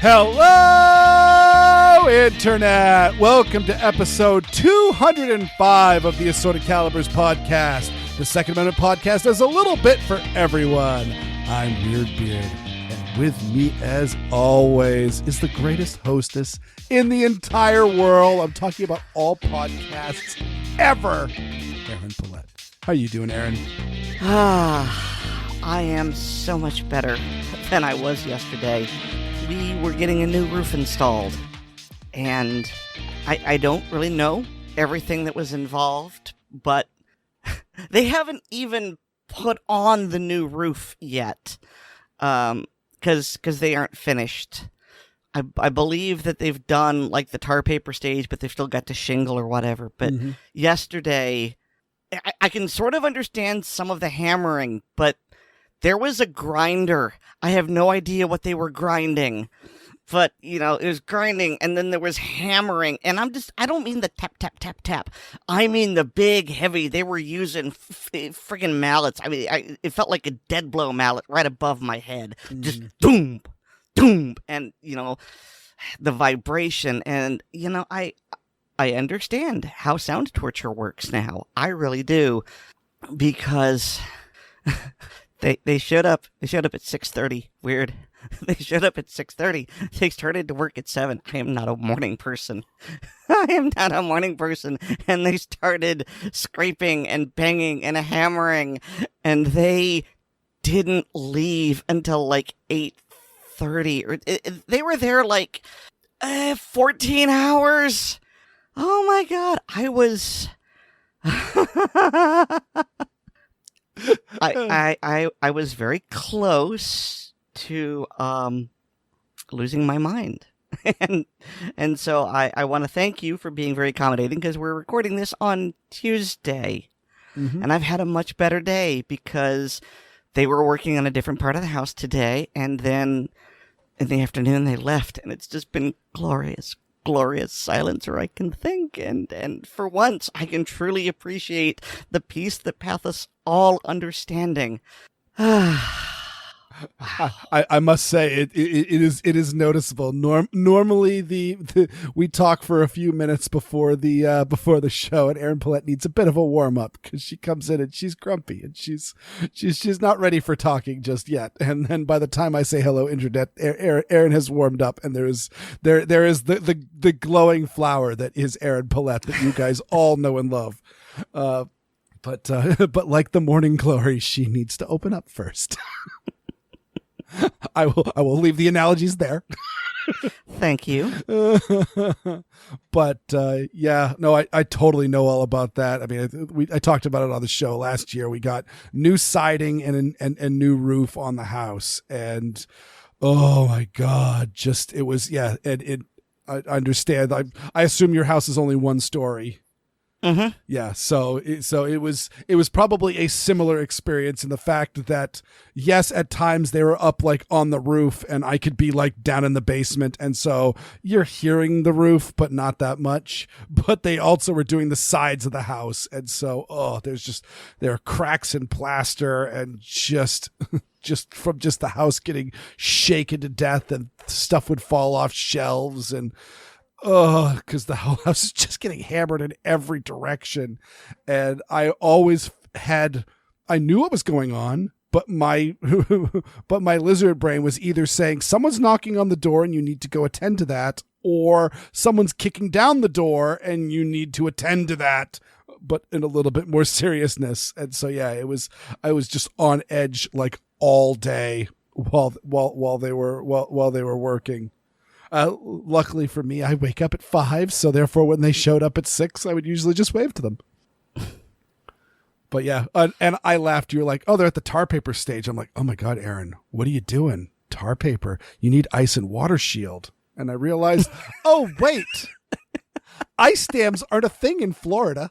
Hello, Internet! Welcome to episode 205 of the Assorted Calibers podcast. The Second Amendment podcast does a little bit for everyone. I'm Weer'd, and with me, as always, is the greatest hostess in the entire world. I'm talking about all podcasts ever, Erin Paulette. How are you doing, Erin? I am so much better than I was yesterday. We were getting a new roof installed, and I don't really know everything that was involved, but they haven't even put on the new roof yet, because they aren't finished. I believe that they've done like the tar paper stage, but they've still got to shingle or whatever. But yesterday, I can sort of understand some of the hammering, but there was a grinder. I have no idea what they were grinding, but, you know, it was grinding, and then there was hammering, and I don't mean the tap, tap, tap, tap. I mean the big, heavy, they were using friggin' mallets. I mean, it felt like a dead blow mallet right above my head. Just doom, doom, and, you know, the vibration, and, you know, I understand how sound torture works now. I really do, because... They showed up at 6:30. Weird. They showed up at 6:30. They started to work at 7. I am not a morning person. And they started scraping and banging and hammering. And they didn't leave until like 8:30. They were there like 14 hours. Oh my God. I was... I was very close to losing my mind. and so I want to thank you for being very accommodating, because we're recording this on Tuesday. And I've had a much better day because they were working on a different part of the house today, and then in the afternoon they left, and it's just been glorious silence where I can think, and for once I can truly appreciate the peace that passeth all understanding. I must say it is noticeable. Normally we talk for a few minutes before the show, and Erin Paulette needs a bit of a warm up because she comes in and she's grumpy and she's not ready for talking just yet. And then by the time I say hello, Internet, Erin has warmed up, and there is the glowing flower that is Erin Paulette that you guys all know and love. But like the morning glory, she needs to open up first. I will leave the analogies there. Thank you. But yeah, no, I totally know all about that. I mean, I talked about it on the show last year. We got new siding and new roof on the house, and oh my God, it was yeah. And I understand. I assume your house is only one story. Yeah, so it was probably a similar experience in the fact that, yes, at times they were up like on the roof and I could be like down in the basement, and so you're hearing the roof but not that much. But they also were doing the sides of the house, and so there are cracks in plaster, and just from the house getting shaken to death, and stuff would fall off shelves, and because the whole house is just getting hammered in every direction. And I knew what was going on, but my lizard brain was either saying someone's knocking on the door and you need to go attend to that, or someone's kicking down the door and you need to attend to that, but in a little bit more seriousness. And so, yeah, I was just on edge like all day while they were working. Luckily for me, I wake up at 5, so therefore when they showed up at 6, I would usually just wave to them. But yeah, and I laughed. You were like, oh, they're at the tar paper stage. I'm like, oh my God, Erin, what are you doing? Tar paper. You need ice and water shield. And I realized, oh, wait, ice dams aren't a thing in Florida.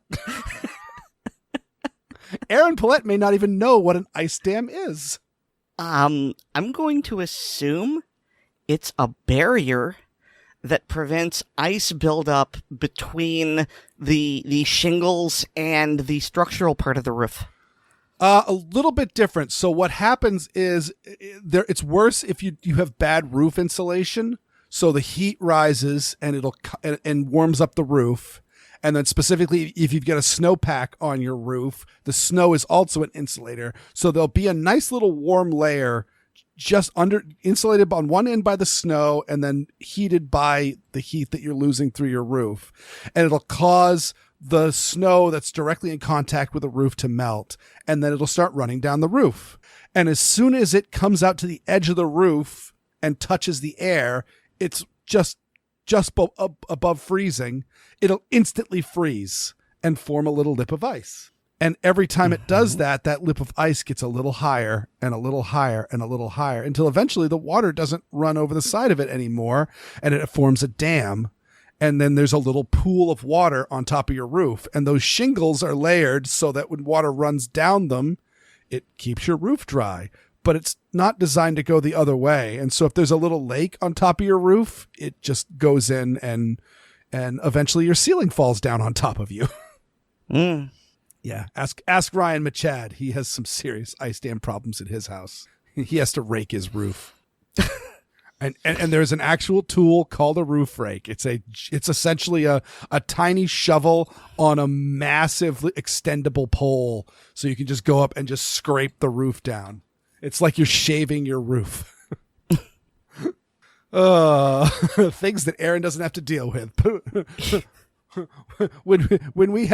Erin Paulette may not even know what an ice dam is. I'm going to assume it's a barrier that prevents ice buildup between the shingles and the structural part of the roof. A little bit different. So what happens is it's worse if you have bad roof insulation. So the heat rises and and warms up the roof. And then specifically, if you've got a snowpack on your roof, the snow is also an insulator. So there'll be a nice little warm layer just insulated on one end by the snow and then heated by the heat that you're losing through your roof. And it'll cause the snow that's directly in contact with the roof to melt. And then it'll start running down the roof. And as soon as it comes out to the edge of the roof and touches the air, it's just above freezing. It'll instantly freeze and form a little lip of ice. And every time it does that, that lip of ice gets a little higher and a little higher and a little higher until eventually the water doesn't run over the side of it anymore and it forms a dam. And then there's a little pool of water on top of your roof. And those shingles are layered so that when water runs down them, it keeps your roof dry. But it's not designed to go the other way. And so if there's a little lake on top of your roof, it just goes in and eventually your ceiling falls down on top of you. Yeah. Ask Ryan Machad. He has some serious ice dam problems at his house. He has to rake his roof. And there's an actual tool called a roof rake. It's essentially a tiny shovel on a massive extendable pole. So you can just go up and just scrape the roof down. It's like you're shaving your roof. Things that Aaron doesn't have to deal with. when we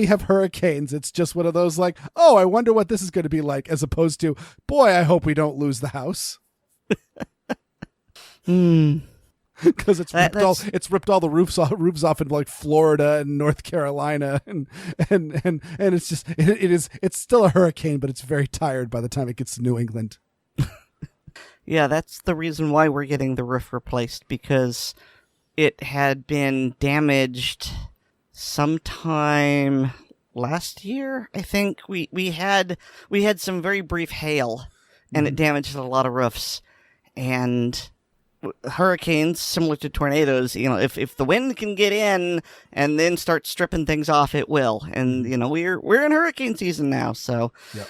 have hurricanes, it's just one of those like, oh, I wonder what this is going to be like, as opposed to, boy, I hope we don't lose the house. Because it's ripped all the roofs off in like Florida and North Carolina, and it's just it's still a hurricane, but it's very tired by the time it gets to New England. Yeah, that's the reason why we're getting the roof replaced, because it had been damaged sometime last year. I think we had some very brief hail, and it damaged a lot of roofs. And hurricanes, similar to tornadoes, if the wind can get in and then start stripping things off, it will. And we're in hurricane season now, so. Yep.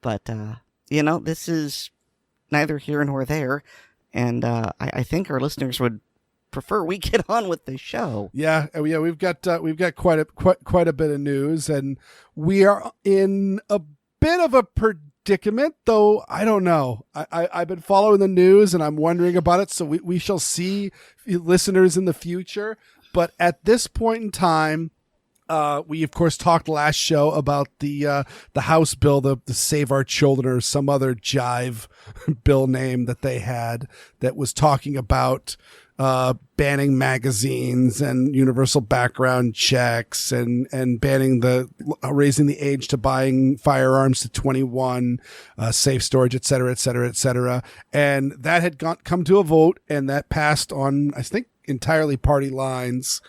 But this is neither here nor there, and I think our listeners would prefer we get on with the show. Yeah, we've got quite a bit of news, and we are in a bit of a predicament, though. I don't know. I've been following the news and I'm wondering about it, so we shall see, listeners, in the future. But at this point in time, we of course talked last show about the House bill, the Save Our Children or some other jive bill name that they had, that was talking about banning magazines and universal background checks and banning raising the age to buying firearms to 21, safe storage, et cetera, et cetera, et cetera. And that had come to a vote, and that passed on, I think, entirely party lines,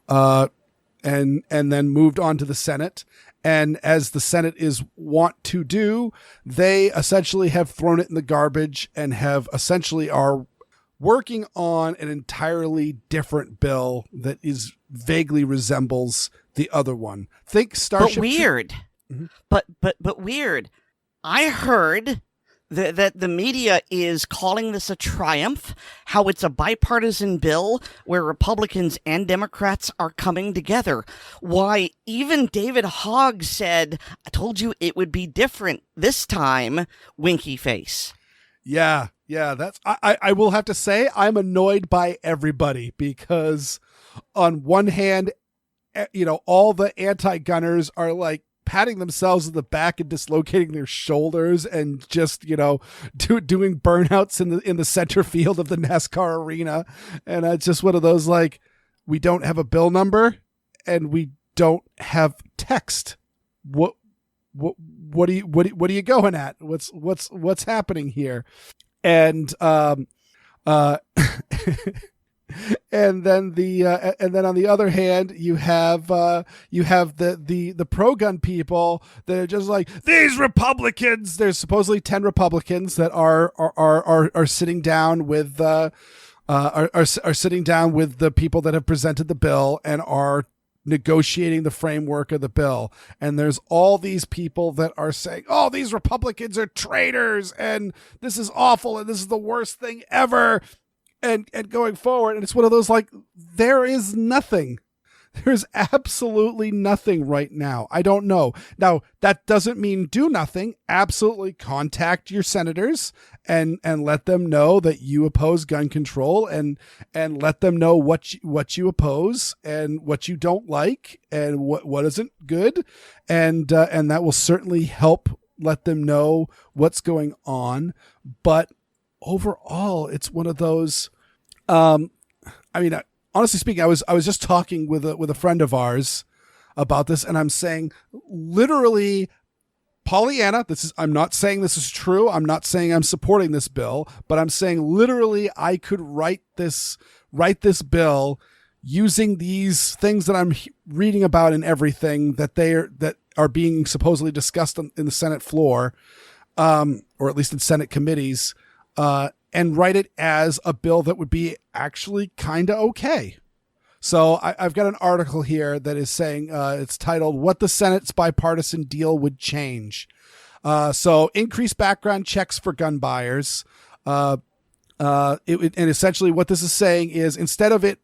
and then moved on to the Senate. And as the Senate is wont to do, they essentially have thrown it in the garbage and have essentially are working on an entirely different bill that vaguely resembles the other one. Think Starship. But weird. Mm-hmm. But weird. I heard that the media is calling this a triumph, how it's a bipartisan bill where Republicans and Democrats are coming together. Why, even David Hogg said, I told you it would be different this time, winky face. Yeah, that's, I will have to say, I'm annoyed by everybody, because on one hand, all the anti-gunners are like patting themselves in the back and dislocating their shoulders and just, doing burnouts in the center field of the NASCAR arena. And it's just one of those, like, we don't have a bill number and we don't have text. What are you going at? What's happening here? And and then on the other hand, you have the pro-gun people that are just like, these Republicans. There's supposedly 10 Republicans that are sitting down with are sitting down with the people that have presented the bill and are negotiating the framework of the bill. And there's all these people that are saying, oh, these Republicans are traitors and this is awful and this is the worst thing ever. and going forward. And it's one of those, like, there is nothing. There's absolutely nothing right now. I don't know. Now, that doesn't mean do nothing. Absolutely contact your senators and let them know that you oppose gun control, and let them know what you oppose and what you don't like and what isn't good. And that will certainly help let them know what's going on. But overall, it's one of those, honestly speaking, I was just talking with a friend of ours about this, and I'm saying, literally, Pollyanna, I'm not saying this is true. I'm not saying I'm supporting this bill, but I'm saying literally I could write this bill using these things that I'm reading about and everything that are being supposedly discussed in the Senate floor, or at least in Senate committees, and write it as a bill that would be actually kind of okay. So I've got an article here that is saying, it's titled, "What the Senate's Bipartisan Deal Would Change." So increased background checks for gun buyers. And essentially what this is saying is, instead of it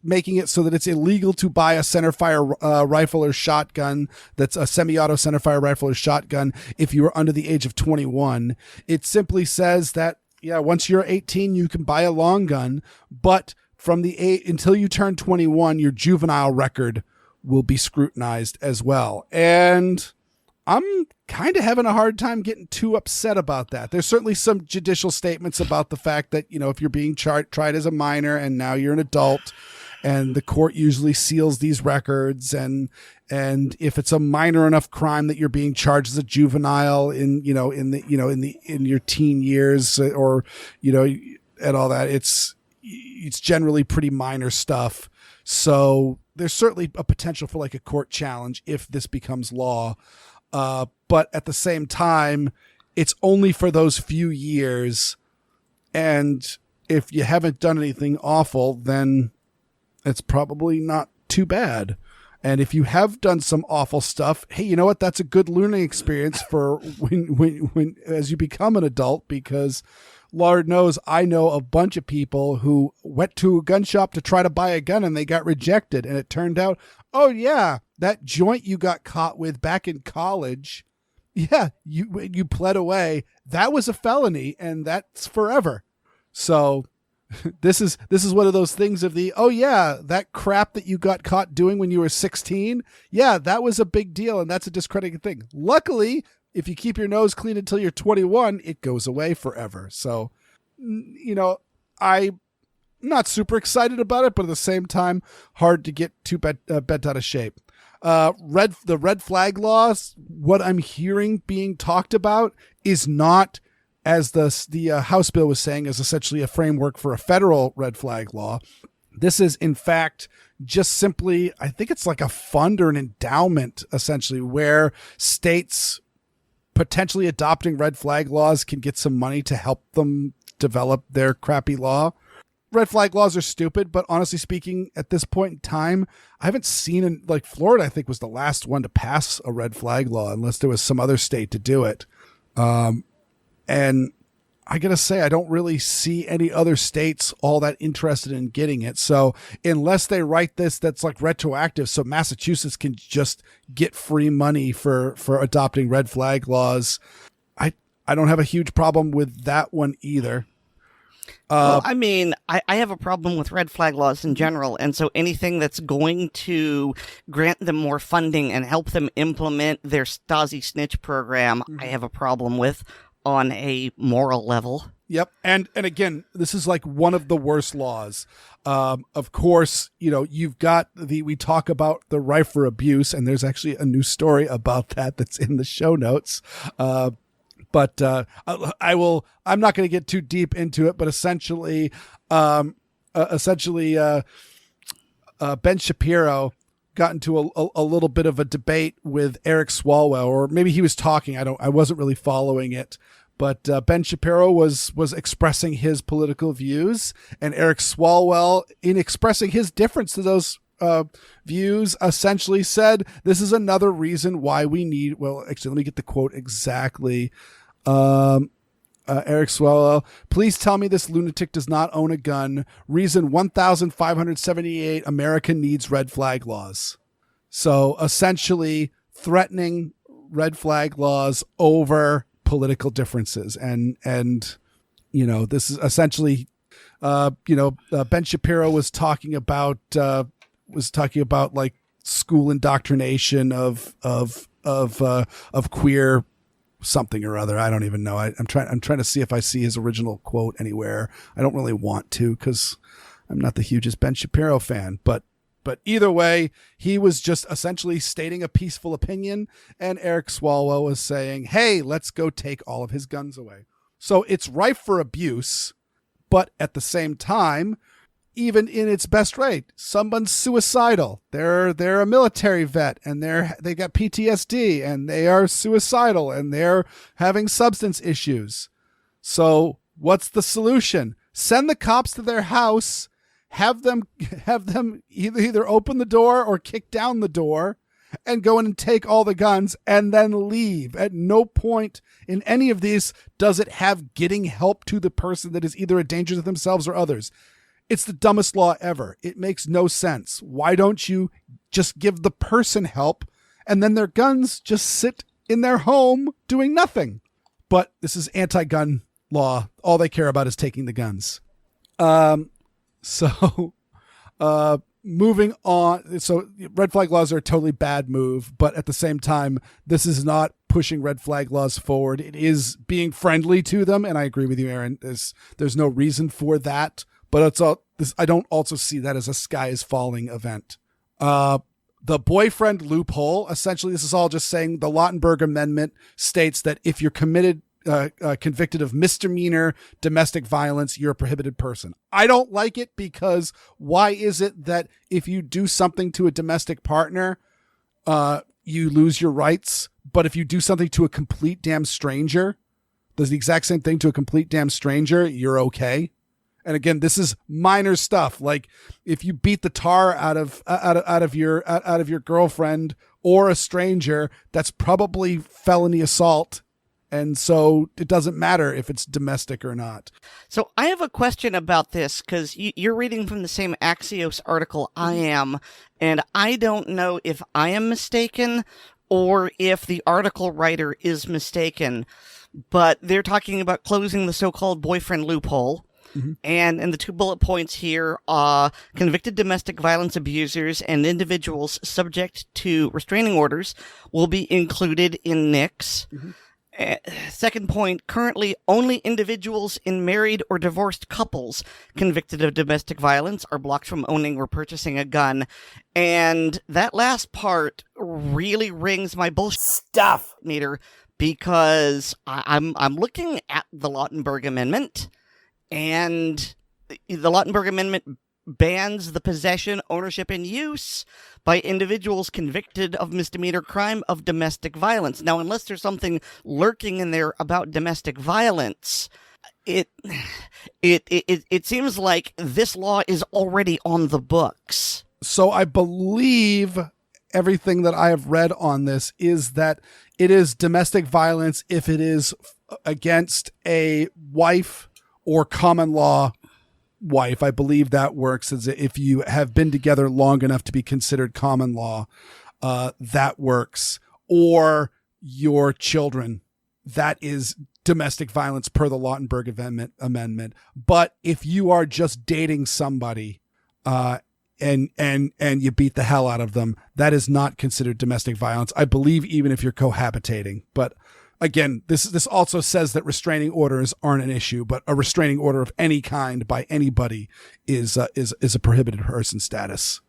making it so that it's illegal to buy a centerfire rifle or shotgun, that's a semi-auto centerfire rifle or shotgun, if you are under the age of 21, it simply says that, yeah, once you're 18, you can buy a long gun, but until you turn 21, your juvenile record will be scrutinized as well. And I'm kind of having a hard time getting too upset about that. There's certainly some judicial statements about the fact that, if you're being tried as a minor and now you're an adult, and the court usually seals these records, and if it's a minor enough crime that you're being charged as a juvenile in your teen years, or and all that, it's generally pretty minor stuff. So there's certainly a potential for like a court challenge if this becomes law. But at the same time, it's only for those few years, and if you haven't done anything awful, then it's probably not too bad. And if you have done some awful stuff, hey, you know what? That's a good learning experience for when as you become an adult, because Lord knows I know a bunch of people who went to a gun shop to try to buy a gun and they got rejected. And it turned out, oh yeah, that joint you got caught with back in college, yeah, you pled away. That was a felony, and that's forever. So this is one of those things of oh yeah, that crap that you got caught doing when you were 16, yeah, that was a big deal, and that's a discrediting thing. Luckily, if you keep your nose clean until you're 21, it goes away forever. So, I'm not super excited about it, but at the same time, hard to get too bent out of shape. The red flag laws, what I'm hearing being talked about is not, as the House bill was saying, is essentially a framework for a federal red flag law. This is, in fact, just simply, I think it's like a fund or an endowment, essentially, where states potentially adopting red flag laws can get some money to help them develop their crappy law. Red flag laws are stupid, but honestly speaking, at this point in time, I haven't seen like Florida, I think, was the last one to pass a red flag law, unless there was some other state to do it. And I gotta say, I don't really see any other states all that interested in getting it. So unless they write this, that's like retroactive, so Massachusetts can just get free money for adopting red flag laws, I don't have a huge problem with that one either. Well, I have a problem with red flag laws in general, and so anything that's going to grant them more funding and help them implement their Stasi snitch program, I have a problem with on a moral level. Yep. And again, this is like one of the worst laws. Of course, you've got we talk about the rife for abuse, and there's actually a new story about that's in the show notes. But I'm not going to get too deep into it, but essentially, Ben Shapiro got into a little bit of a debate with Eric Swallwell, or maybe he was talking. I wasn't really following it, but Ben Shapiro was expressing his political views, and Eric Swallwell, in expressing his difference to those views, essentially said, this is another reason why we need, well, actually, let me get the quote exactly. Eric Swallwell, please tell me this lunatic does not own a gun. Reason 1,578, America needs red flag laws. So essentially threatening red flag laws over political differences. And this is essentially, Ben Shapiro was talking about like school indoctrination of queer something or other. I don't even know. I'm trying to see if I see his original quote anywhere. I don't really want to, because I'm not the hugest Ben Shapiro fan, but either way, he was just essentially stating a peaceful opinion, and Eric Swalwell was saying, hey, let's go take all of his guns away. So it's rife for abuse, but at the same time, even in its best rate, someone's suicidal. They're a military vet, and they got PTSD, and they are suicidal, and they're having substance issues. So what's the solution? Send the cops to their house, have them either open the door or kick down the door, and go in and take all the guns and then leave. At no point in any of these does it have getting help to the person that is either a danger to themselves or others. It's the dumbest law ever. It makes no sense. Why don't you just give the person help, and then their guns just sit in their home doing nothing? But this is anti-gun law. All they care about is taking the guns. Moving on. So red flag laws are a totally bad move, but at the same time, this is not pushing red flag laws forward. It is being friendly to them. And I agree with you, Aaron. There's no reason for that, but I don't also see that as a sky is falling event. The boyfriend loophole, essentially, this is all just saying the Lautenberg Amendment states that if you're convicted of misdemeanor domestic violence, you're a prohibited person. I don't like it, because why is it that if you do something to a domestic partner, you lose your rights, but if you do something to a complete damn stranger, does the exact same thing to a complete damn stranger, you're okay? And again, this is minor stuff. Like if you beat the tar out of your girlfriend or a stranger, that's probably felony assault. And so it doesn't matter if it's domestic or not. So I have a question about this, because you're reading from the same Axios article I am, and I don't know if I am mistaken or if the article writer is mistaken, but they're talking about closing the so-called boyfriend loophole. Mm-hmm. And the two bullet points here are convicted domestic violence abusers and individuals subject to restraining orders will be included in NICS. Mm-hmm. Second point, currently only individuals in married or divorced couples convicted of domestic violence are blocked from owning or purchasing a gun. And that last part really rings my bullshit stuff meter, because I'm looking at the Lautenberg Amendment, and the Lautenberg Amendment bans the possession, ownership, and use by individuals convicted of misdemeanor crime of domestic violence. Now, unless there's something lurking in there about domestic violence, it seems like this law is already on the books. So I believe everything that I have read on this is that it is domestic violence if it is against a wife or common law wife. I believe that works as if you have been together long enough to be considered common law, that works. Or your children, that is domestic violence per the Lautenberg Amendment. But if you are just dating somebody, and you beat the hell out of them, that is not considered domestic violence. I believe even if you're cohabitating. But again, this also says that restraining orders aren't an issue, but a restraining order of any kind by anybody is a prohibited person status.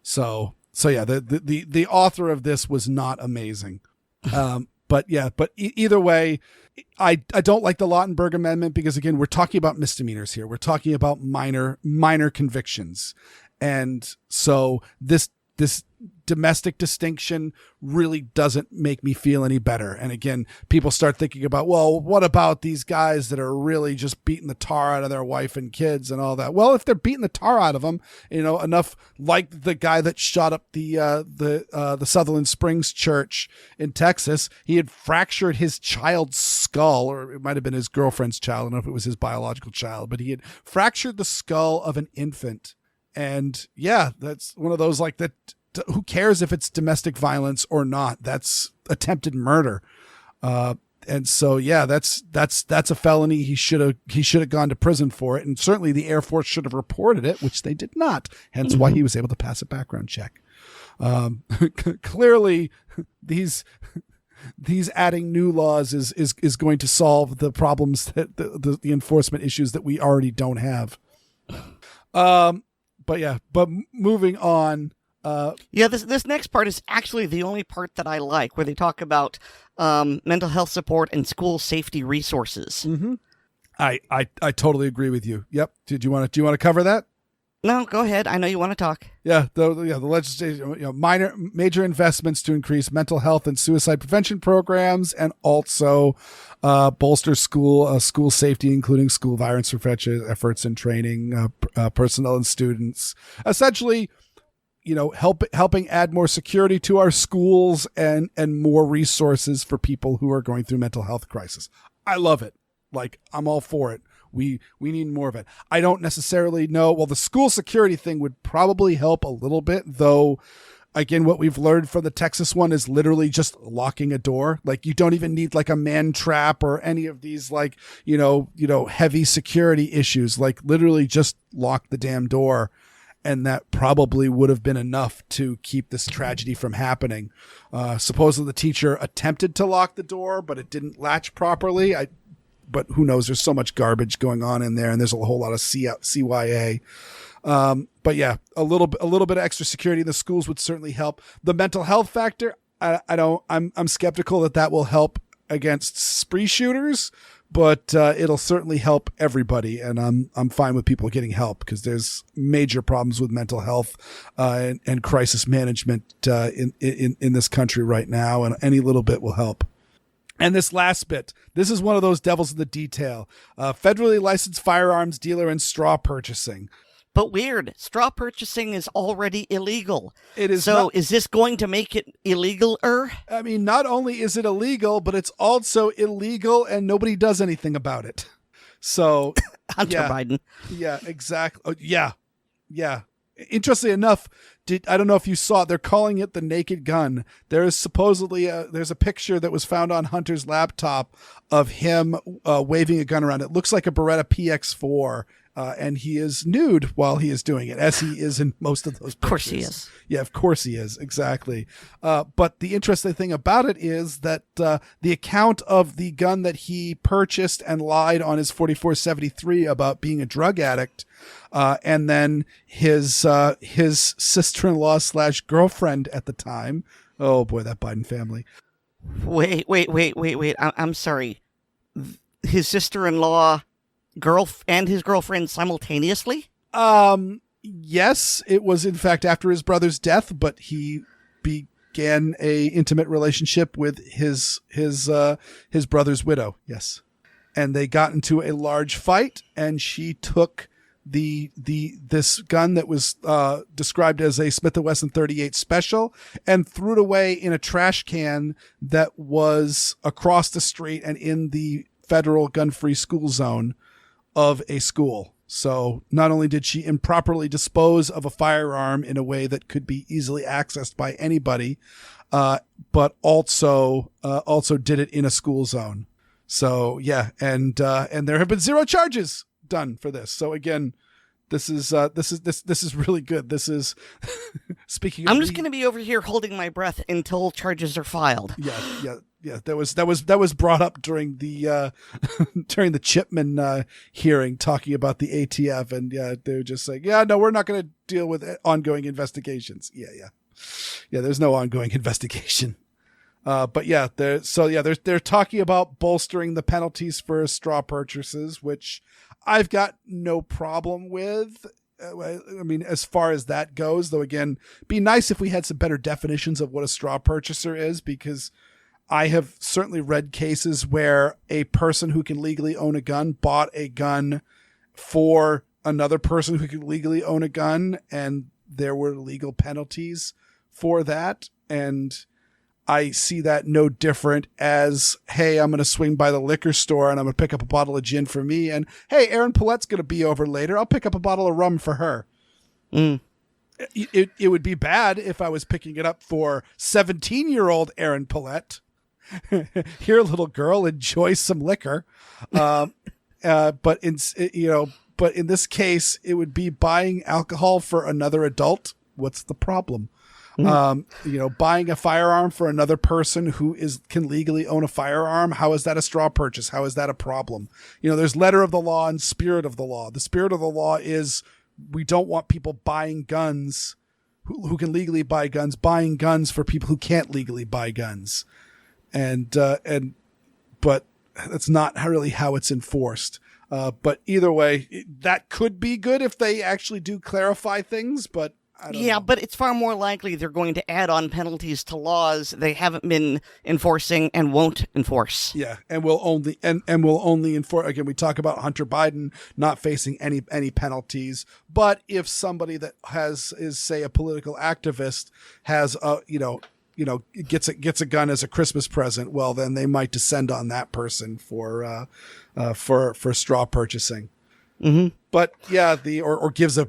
So yeah, the author of this was not amazing. But either way, I don't like the Lautenberg Amendment, because again, we're talking about misdemeanors here. We're talking about minor convictions. And so this domestic distinction really doesn't make me feel any better. And again, people start thinking about, well, what about these guys that are really just beating the tar out of their wife and kids and all that? Well, if they're beating the tar out of them, enough, like the guy that shot up the Sutherland Springs church in Texas, he had fractured his child's skull, or it might have been his girlfriend's child. I don't know if it was his biological child, but he had fractured the skull of an infant. And yeah, that's one of those like that. Who cares if it's domestic violence or not? That's attempted murder. And so, yeah, that's a felony. He should have gone to prison for it. And certainly the Air Force should have reported it, which they did not. Hence why he was able to pass a background check. Clearly these adding new laws is going to solve the problems that the enforcement issues that we already don't have. But moving on. This next part is actually the only part that I like, where they talk about mental health support and school safety resources. Mm-hmm. I totally agree with you. Yep. Do you want to cover that? No, go ahead. I know you want to talk. Yeah, the legislation, major investments to increase mental health and suicide prevention programs, and also bolster school safety, including school violence prevention efforts and training personnel and students. Essentially, helping add more security to our schools and more resources for people who are going through mental health crisis. I love it. Like, I'm all for it. We need more of it. I don't necessarily know. Well, the school security thing would probably help a little bit, though. Again, what we've learned from the Texas one is literally just locking a door. Like, you don't even need like a man trap or any of these like, heavy security issues. Like, literally just lock the damn door. And that probably would have been enough to keep this tragedy from happening. Supposedly the teacher attempted to lock the door, but it didn't latch properly. But who knows? There's so much garbage going on in there, and there's a whole lot of CYA. But yeah, a little bit of extra security in the schools would certainly help. The mental health factor, I'm skeptical that will help against spree shooters, but it'll certainly help everybody, and I'm fine with people getting help, because there's major problems with mental health and crisis management in this country right now, and any little bit will help. And this last bit, this is one of those devils in the detail. Federally licensed firearms dealer and straw purchasing. But weird, straw purchasing is already illegal. It is. So is this going to make it illegal-er? I mean, not only is it illegal, but it's also illegal and nobody does anything about it. So Hunter Biden. Yeah, exactly. Oh, yeah. Interestingly enough, I don't know if you saw it, they're calling it the naked gun. There is supposedly there's a picture that was found on Hunter's laptop of him waving a gun around. It looks like a Beretta PX4. And he is nude while he is doing it, as he is in most of those pictures. Of course he is. Yeah, of course he is. Exactly. But the interesting thing about it is that the account of the gun that he purchased and lied on his 4473 about being a drug addict, and then his sister-in-law / girlfriend at the time. Oh boy, that Biden family. Wait. I'm sorry. His sister-in-law and his girlfriend simultaneously? Yes, it was in fact after his brother's death, but he began a intimate relationship with his brother's widow. Yes. And they got into a large fight, and she took this gun that was described as a Smith & Wesson 38 Special and threw it away in a trash can that was across the street and in the federal gun-free school zone of a school. So not only did she improperly dispose of a firearm in a way that could be easily accessed by anybody, but also did it in a school zone. So yeah, and there have been 0 charges done for this. So again, this is really good. This is speaking of I'm just going to be over here holding my breath until charges are filed. Yeah. That was brought up during the during the Chipman hearing, talking about the ATF, and they were just saying, no, we're not going to deal with ongoing investigations. Yeah. There's no ongoing investigation. But yeah, they're talking about bolstering the penalties for straw purchases, which I've got no problem with. I mean, as far as that goes, though, again, be nice if we had some better definitions of what a straw purchaser is, because I have certainly read cases where a person who can legally own a gun bought a gun for another person who could legally own a gun, and there were legal penalties for that. And I see that no different as, hey, I'm going to swing by the liquor store and I'm going to pick up a bottle of gin for me. And, hey, Erin Paulette's going to be over later. I'll pick up a bottle of rum for her. It would be bad if I was picking it up for 17-year-old Erin Paulette. Here, little girl, enjoy some liquor. But in this case, it would be buying alcohol for another adult. What's the problem? Buying a firearm for another person who can legally own a firearm. How is that a straw purchase? How is that a problem? There's letter of the law and spirit of the law. The spirit of the law is we don't want people buying guns who can legally buy guns, buying guns for people who can't legally buy guns. But that's not really how it's enforced. But either way, that could be good if they actually do clarify things, but I don't know. But it's far more likely they're going to add on penalties to laws they haven't been enforcing and won't enforce. Yeah, and will only enforce. Again, we talk about Hunter Biden not facing any penalties, but if somebody that is say a political activist has gets a gun as a Christmas present, well then they might descend on that person for straw purchasing. Mm-hmm. But yeah, or gives a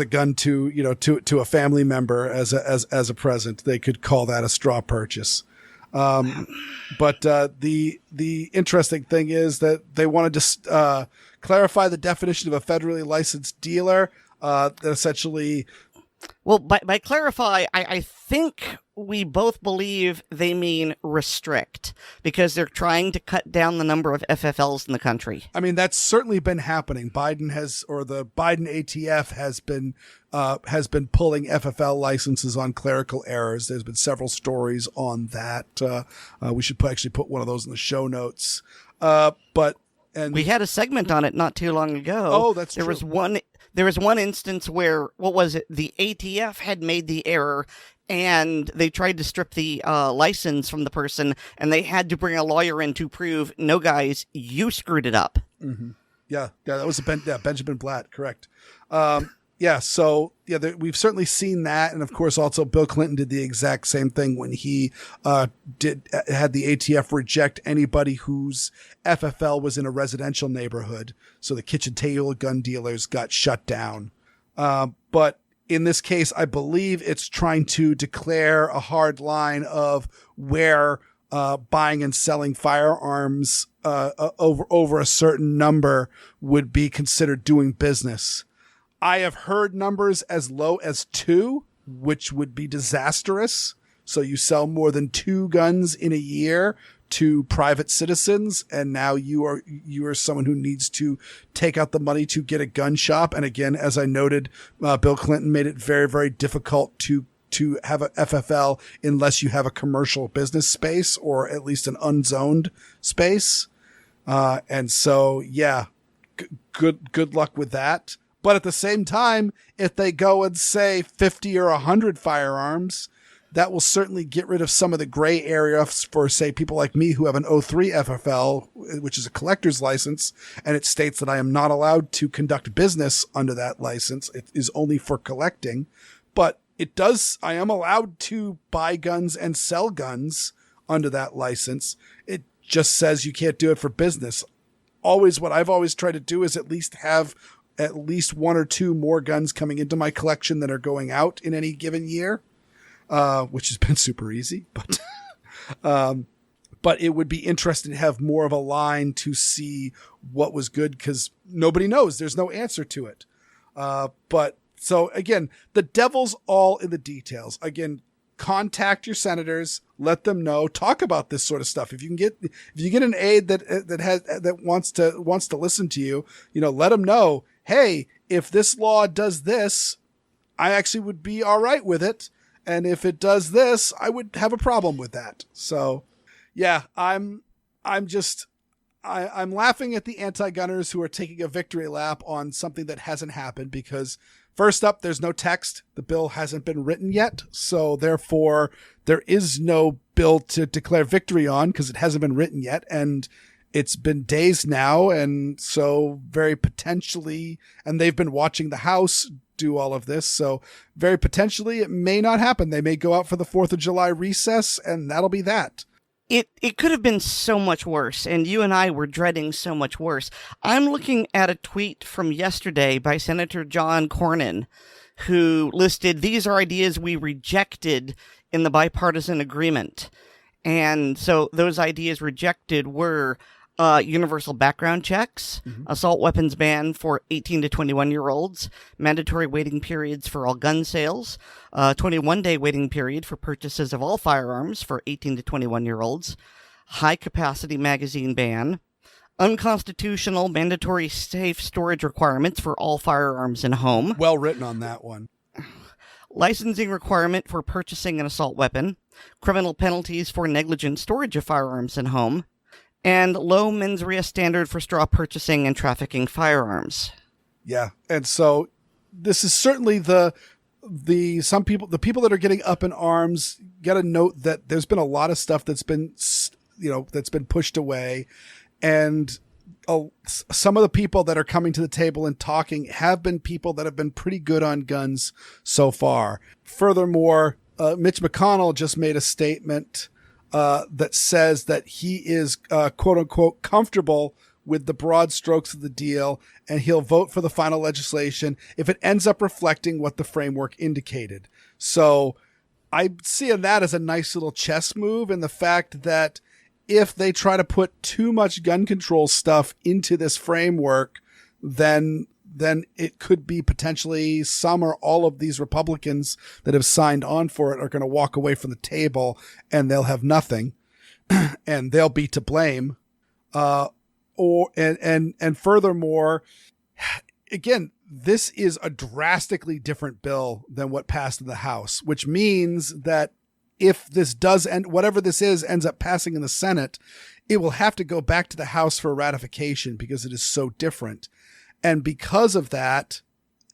gun to a family member as a present. They could call that a straw purchase. But the interesting thing is that they wanted to clarify the definition of a federally licensed dealer. That essentially. Well, by clarify, I think we both believe they mean restrict, because they're trying to cut down the number of FFLs in the country. I mean, that's certainly been happening. The Biden ATF has been pulling FFL licenses on clerical errors. There's been several stories on that. We should actually put one of those in the show notes. And we had a segment on it not too long ago. Oh, that's true. There was one instance where, the ATF had made the error and they tried to strip the license from the person, and they had to bring a lawyer in to prove, no, guys, you screwed it up. Mm-hmm. Yeah, that was Benjamin Blatt, correct. We've certainly seen that, and of course, also Bill Clinton did the exact same thing when he had the ATF reject anybody whose FFL was in a residential neighborhood. So the kitchen table gun dealers got shut down. But in this case, I believe it's trying to declare a hard line of where buying and selling firearms over a certain number would be considered doing business. I have heard numbers as low as 2, which would be disastrous. So you sell more than 2 guns in a year to private citizens, and now you are someone who needs to take out the money to get a gun shop. And again, as I noted, Bill Clinton made it very, very difficult to have a FFL unless you have a commercial business space or at least an unzoned space. And so, yeah, good luck with that. But at the same time, if they go and say 50 or 100 firearms, that will certainly get rid of some of the gray area for, say, people like me who have an 03 FFL, which is a collector's license, and it states that I am not allowed to conduct business under that license. It is only for collecting. But I am allowed to buy guns and sell guns under that license. It just says you can't do it for business. What I've always tried to do is at least have at least 1 or 2 more guns coming into my collection than are going out in any given year, which has been super easy. But it would be interesting to have more of a line to see what was good, because nobody knows. There's no answer to it. So again, the devil's all in the details. Again, contact your senators, let them know, talk about this sort of stuff. If you get an aide that wants to listen to you, let them know, hey, if this law does this, I actually would be all right with it. And if it does this, I would have a problem with that. So yeah, I'm laughing at the anti-gunners who are taking a victory lap on something that hasn't happened, because first up, there's no text. The bill hasn't been written yet. So therefore, there is no bill to declare victory on because it hasn't been written yet. And it's been days now. And so very potentially, and they've been watching the House do all of this. So very potentially it may not happen. They may go out for the 4th of July recess, and that'll be that. It could have been so much worse, and you and I were dreading so much worse. I'm looking at a tweet from yesterday by Senator John Cornyn, who listed, "These are ideas we rejected in the bipartisan agreement." And so those ideas rejected were universal background checks, assault weapons ban for 18 to 21-year-olds, mandatory waiting periods for all gun sales, 21-day waiting period for purchases of all firearms for 18 to 21-year-olds, high-capacity magazine ban, unconstitutional mandatory safe storage requirements for all firearms in home. Well written on that one. Licensing requirement for purchasing an assault weapon, criminal penalties for negligent storage of firearms in home, and low mens rea standard for straw purchasing and trafficking firearms. Yeah, and so this is certainly the people that are getting up in arms. Got to note that there's been a lot of stuff that's been pushed away, and some of the people that are coming to the table and talking have been people that have been pretty good on guns so far. Furthermore, Mitch McConnell just made a statement that says that he is, quote unquote, comfortable with the broad strokes of the deal, and he'll vote for the final legislation if it ends up reflecting what the framework indicated. So I see that as a nice little chess move, and the fact that if they try to put too much gun control stuff into this framework, then it could be potentially some or all of these Republicans that have signed on for it are going to walk away from the table, and they'll have nothing and they'll be to blame. And furthermore, again, this is a drastically different bill than what passed in the House, which means that if this does end, whatever this is ends up passing in the Senate, it will have to go back to the House for ratification because it is so different. And because of that,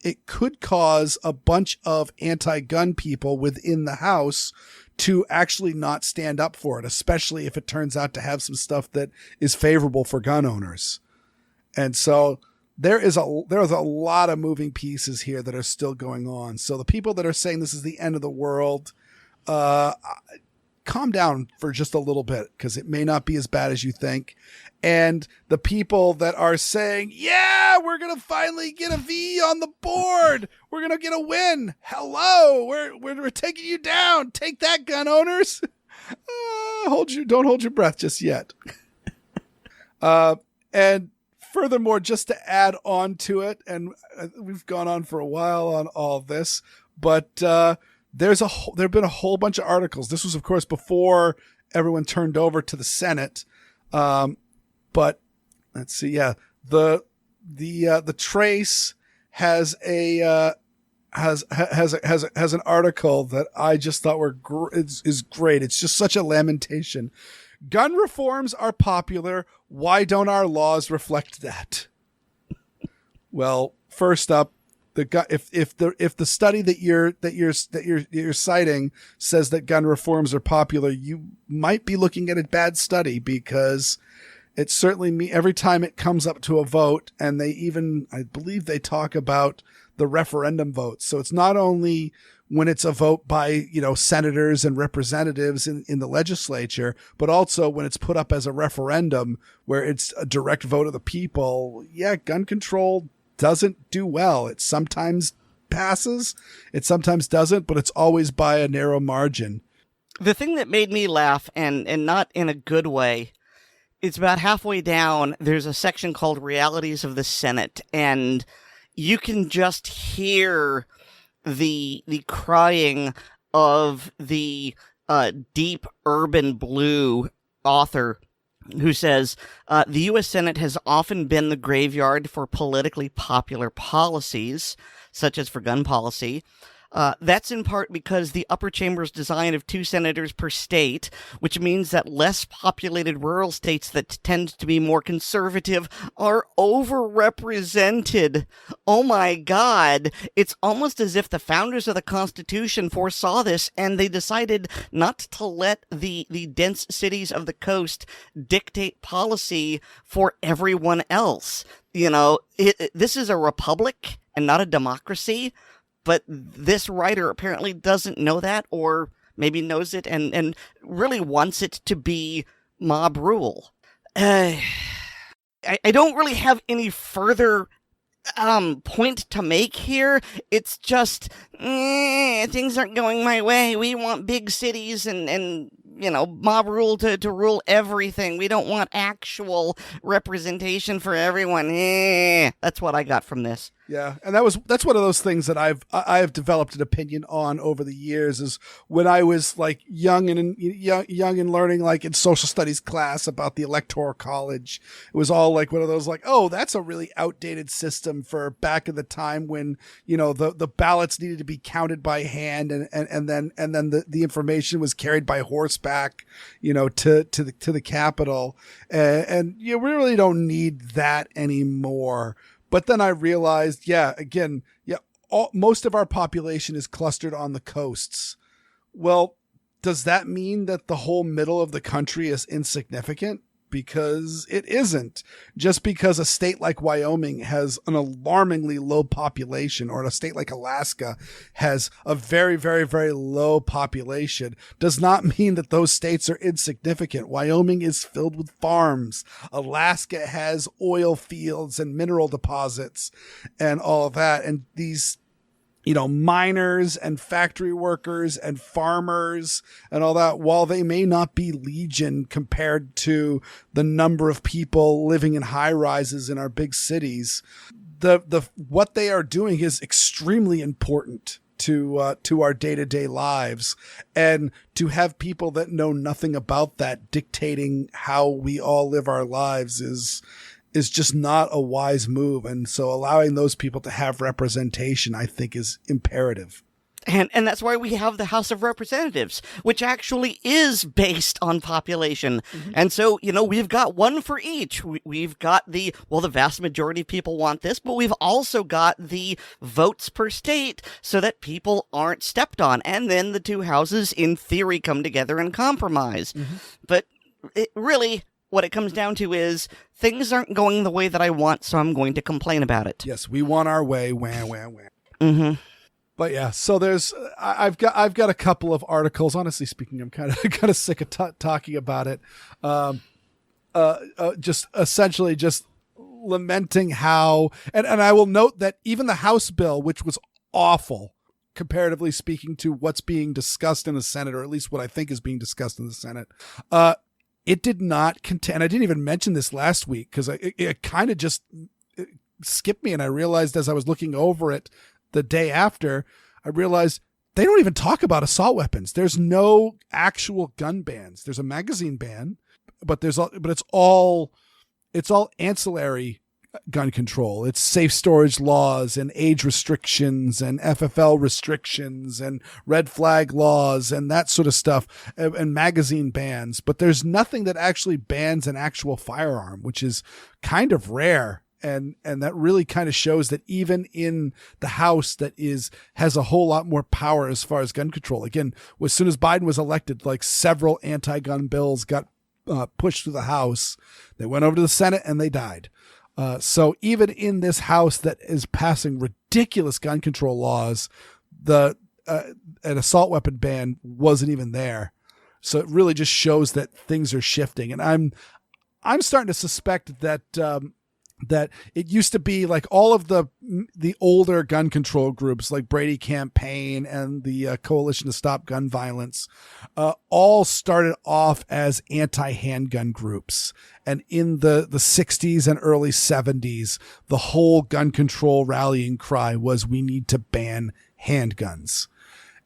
it could cause a bunch of anti-gun people within the House to actually not stand up for it, especially if it turns out to have some stuff that is favorable for gun owners. And so there is a lot of moving pieces here that are still going on. So the people that are saying this is the end of the world, calm down for just a little bit, because it may not be as bad as you think. And the people that are saying, yeah, we're going to finally get a V on the board, we're going to get a win, hello, we're taking you down, take that, gun owners. Don't hold your breath just yet. And furthermore, just to add on to it, and we've gone on for a while on all of this, but there have been a whole bunch of articles. This was, of course, before everyone turned over to the Senate. But let's see. Yeah, the Trace has an article that I just thought is great. It's just such a lamentation. Gun reforms are popular. Why don't our laws reflect that? Well, first up, if the study that you're citing says that gun reforms are popular, you might be looking at a bad study, because it's certainly every time it comes up to a vote, and I believe they talk about the referendum vote. So it's not only when it's a vote by, senators and representatives in the legislature, but also when it's put up as a referendum where it's a direct vote of the people. Yeah, gun control doesn't do well. It sometimes passes, it sometimes doesn't, but it's always by a narrow margin. The thing that made me laugh, and not in a good way, it's about halfway down, there's a section called Realities of the Senate, and you can just hear the crying of the deep urban blue author who says, the U.S. Senate has often been the graveyard for politically popular policies, such as for gun policy. That's in part because the upper chamber's design of 2 senators per state, which means that less populated rural states that tend to be more conservative are overrepresented. Oh my God. It's almost as if the founders of the Constitution foresaw this, and they decided not to let the dense cities of the coast dictate policy for everyone else. This is a republic, and not a democracy. But this writer apparently doesn't know that, or maybe knows it and really wants it to be mob rule. I don't really have any further point to make here. It's just things aren't going my way. We want big cities and mob rule to rule everything. We don't want actual representation for everyone. That's what I got from this. Yeah, and that's one of those things that I've developed an opinion on over the years. Is when I was like young and learning like in social studies class about the Electoral College, it was all like one of those like, oh, that's a really outdated system for back in the time when the ballots needed to be counted by hand and then the information was carried by horseback, to the Capitol, and we really don't need that anymore. But then I realized, most of our population is clustered on the coasts. Well, does that mean that the whole middle of the country is insignificant? Because it isn't. Just because a state like Wyoming has an alarmingly low population, or a state like Alaska has a very, very, very low population, does not mean that those states are insignificant. Wyoming is filled with farms. Alaska has oil fields and mineral deposits and all of that. And these miners and factory workers and farmers and all that, while they may not be legion compared to the number of people living in high rises in our big cities, the what they are doing is extremely important to our day-to-day lives. And to have people that know nothing about that dictating how we all live our lives is just not a wise move. And so allowing those people to have representation, I think, is imperative. And that's why we have the House of Representatives, which actually is based on population. Mm-hmm. And so, we've got one for each. We've got the vast majority of people want this, but we've also got the votes per state so that people aren't stepped on. And then the two houses, in theory, come together and compromise. Mm-hmm. But what it comes down to is things aren't going the way that I want, so I'm going to complain about it. Yes, we want our way. Wah. Mm-hmm. But yeah, so I've got a couple of articles. Honestly speaking, I'm kind of sick of talking about it. Just essentially just lamenting how, and I will note that even the House bill, which was awful, comparatively speaking to what's being discussed in the Senate, or at least what I think is being discussed in the Senate, it did not contain. I didn't even mention this last week because it kind of just skipped me, and I realized as I was looking over it the day after, I realized they don't even talk about assault weapons. There's no actual gun bans. There's a magazine ban, but it's all ancillary gun control. It's safe storage laws and age restrictions and FFL restrictions and red flag laws and that sort of stuff, and magazine bans. But there's nothing that actually bans an actual firearm, which is kind of rare. And that really kind of shows that even in the House that has a whole lot more power as far as gun control. Again, as soon as Biden was elected, like several anti-gun bills got pushed through the House. They went over to the Senate and they died. So even in this House that is passing ridiculous gun control laws, an assault weapon ban wasn't even there. So it really just shows that things are shifting. And I'm starting to suspect that it used to be like all of the older gun control groups like Brady Campaign and the Coalition to Stop Gun Violence all started off as anti-handgun groups. And in the 60s and early 70s, the whole gun control rallying cry was, we need to ban handguns.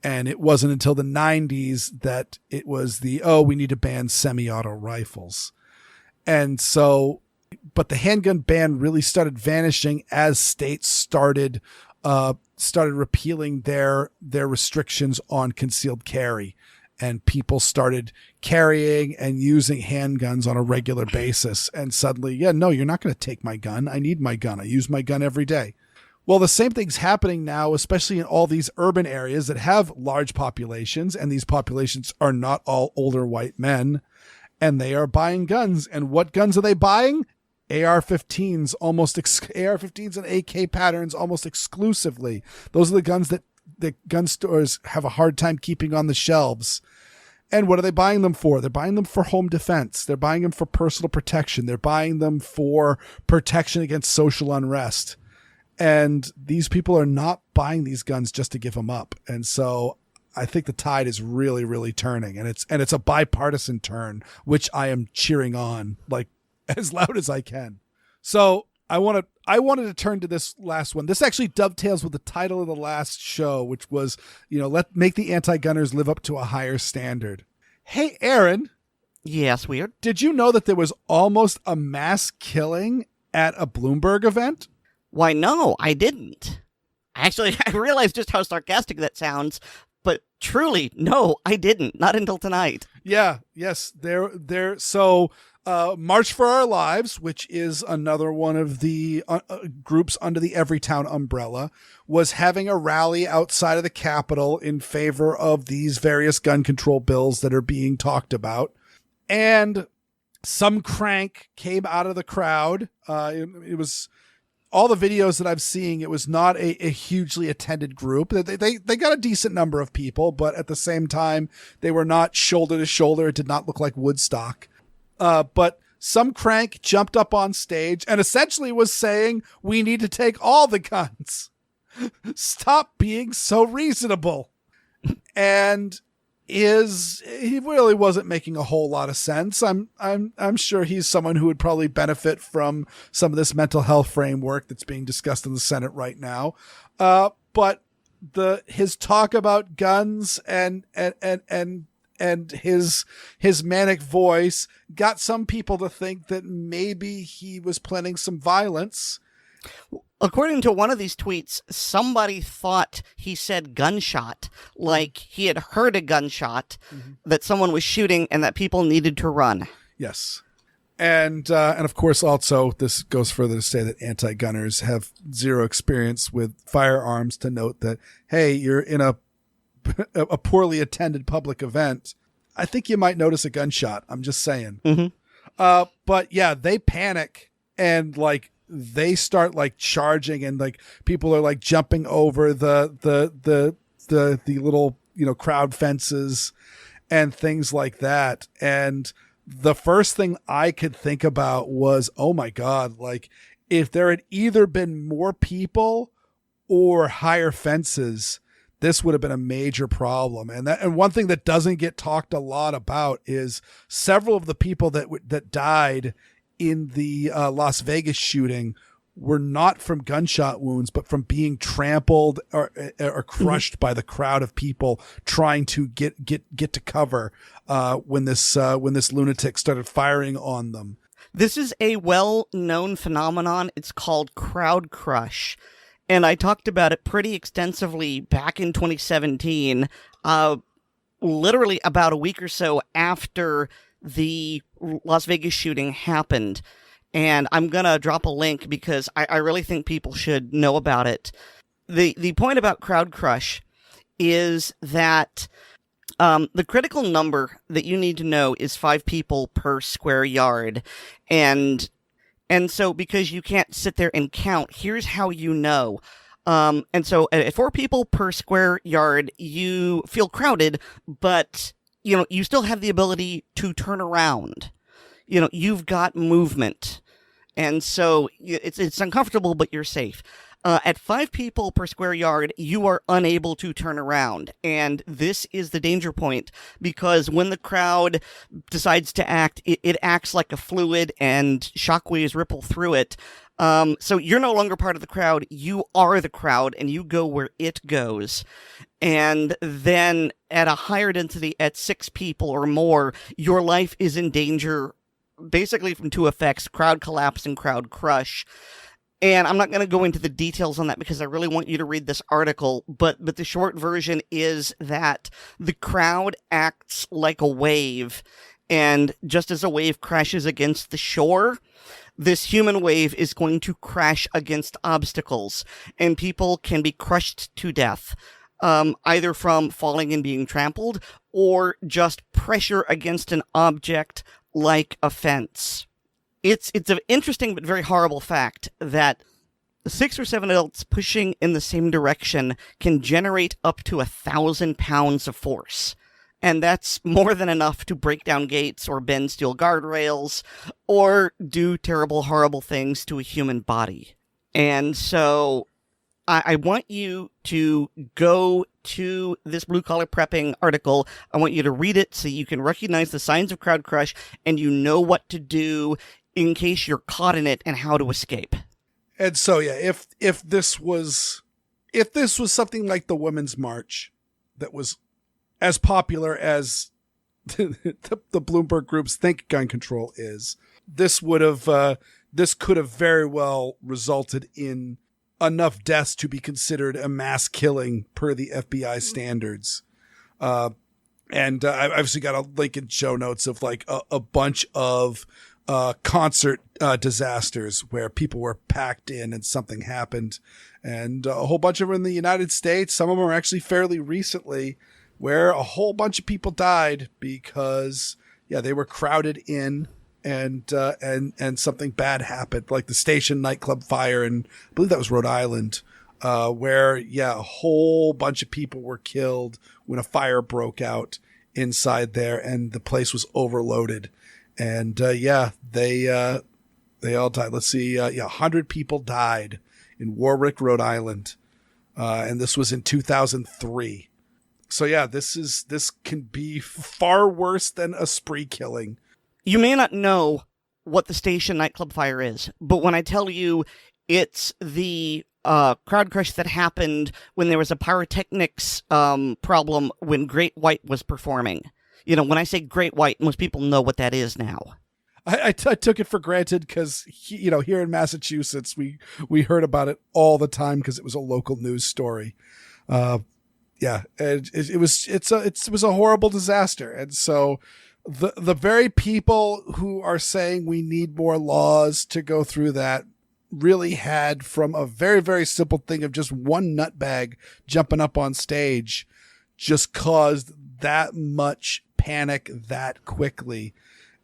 And it wasn't until the 90s that it was we need to ban semi-auto rifles. And so, but the handgun ban really started vanishing as states started repealing their restrictions on concealed carry, and people started carrying and using handguns on a regular basis. And suddenly, no, you're not going to take my gun. I need my gun. I use my gun every day. Well, the same thing's happening now, especially in all these urban areas that have large populations, and these populations are not all older white men, and they are buying guns. And what guns are they buying? AR-15s AR-15s and AK patterns almost exclusively. Those are the guns that the gun stores have a hard time keeping on the shelves. And what are they buying them for? They're buying them for home defense. They're buying them for personal protection. They're buying them for protection against social unrest. And these people are not buying these guns just to give them up. And so I think the tide is really, really turning, and it's a bipartisan turn, which I am cheering on like as loud as I can. So I wanted to turn to this last one. This actually dovetails with the title of the last show, which was, make the anti-gunners live up to a higher standard. Hey, Aaron. Yes, Weer'd. Did you know that there was almost a mass killing at a Bloomberg event? Why, no, I didn't. Actually, I realized just how sarcastic that sounds, but truly, no, I didn't. Not until tonight. Yeah, yes. So March for Our Lives, which is another one of the groups under the Everytown umbrella, was having a rally outside of the Capitol in favor of these various gun control bills that are being talked about. And some crank came out of the crowd. It was... all the videos that I'm seeing, it was not a hugely attended group. They got a decent number of people, but at the same time, they were not shoulder to shoulder. It did not look like Woodstock. But some crank jumped up on stage and essentially was saying, we need to take all the guns. Stop being so reasonable. And he really wasn't making a whole lot of sense. I'm sure he's someone who would probably benefit from some of this mental health framework that's being discussed in the Senate right now. But his talk about guns and his manic voice got some people to think that maybe he was planning some violence. According to one of these tweets, somebody thought he said gunshot, like he had heard a gunshot, that someone was shooting and that people needed to run. Yes. And of course, also, this goes further to say that anti-gunners have zero experience with firearms, to note that, hey, you're in a poorly attended public event. I think you might notice a gunshot. I'm just saying. But yeah, they panic and they start charging, and people are jumping over the little, crowd fences and things like that. And the first thing I could think about was, oh my God, if there had either been more people or higher fences, this would have been a major problem. And one thing that doesn't get talked a lot about is several of the people that died in the Las Vegas shooting were not from gunshot wounds, but from being trampled or crushed by the crowd of people trying to get to cover when this lunatic started firing on them. This is a well-known phenomenon. It's called crowd crush. And I talked about it pretty extensively back in 2017, literally about a week or so after the Las Vegas shooting happened. And I'm going to drop a link because I really think people should know about it. The point about crowd crush is that the critical number that you need to know is 5 people per square yard. And so because you can't sit there and count, here's how you know. And so at 4 people per square yard, you feel crowded, but you still have the ability to turn around. You've got movement. And so it's uncomfortable, but you're safe. At 5 people per square yard, you are unable to turn around. And this is the danger point, because when the crowd decides to act, it acts like a fluid and shockwaves ripple through it. So you're no longer part of the crowd. You are the crowd, and you go where it goes. And then at a higher density, at 6 people or more, your life is in danger, basically from 2 effects: crowd collapse and crowd crush. And I'm not going to go into the details on that because I really want you to read this article, but the short version is that the crowd acts like a wave, and just as a wave crashes against the shore, this human wave is going to crash against obstacles, and people can be crushed to death, either from falling and being trampled, or just pressure against an object like a fence. It's an interesting but very horrible fact that 6 or 7 adults pushing in the same direction can generate up to 1,000 pounds of force. And that's more than enough to break down gates or bend steel guardrails or do terrible, horrible things to a human body. And so I want you to go to this Blue Collar Prepping article. I want you to read it so you can recognize the signs of crowd crush and you know what to do in case you're caught in it and how to escape. And so, yeah, if this was something like the Women's March that was as popular as the Bloomberg Group's Think Gun Control is, this could have very well resulted in enough deaths to be considered a mass killing per the FBI standards. And I've obviously got a link in show notes of like a bunch of concert disasters where people were packed in and something happened. And a whole bunch of them in the United States. Some of them are actually fairly recently where a whole bunch of people died because, they were crowded in. And something bad happened, like the Station nightclub fire, and I believe that was Rhode Island, where a whole bunch of people were killed when a fire broke out inside there, and the place was overloaded, and they all died. Let's see, 100 people died in Warwick, Rhode Island, and this was in 2003. So this can be far worse than a spree killing. You may not know what the Station nightclub fire is, but when I tell you it's the crowd crush that happened when there was a pyrotechnics problem when Great White was performing. When I say Great White, most people know what that is now. I took it for granted because, here in Massachusetts, we heard about it all the time because it was a local news story. It was a horrible disaster. And so the very people who are saying we need more laws to go through that really had, from a very, very simple thing of just one nutbag jumping up on stage, just caused that much panic that quickly.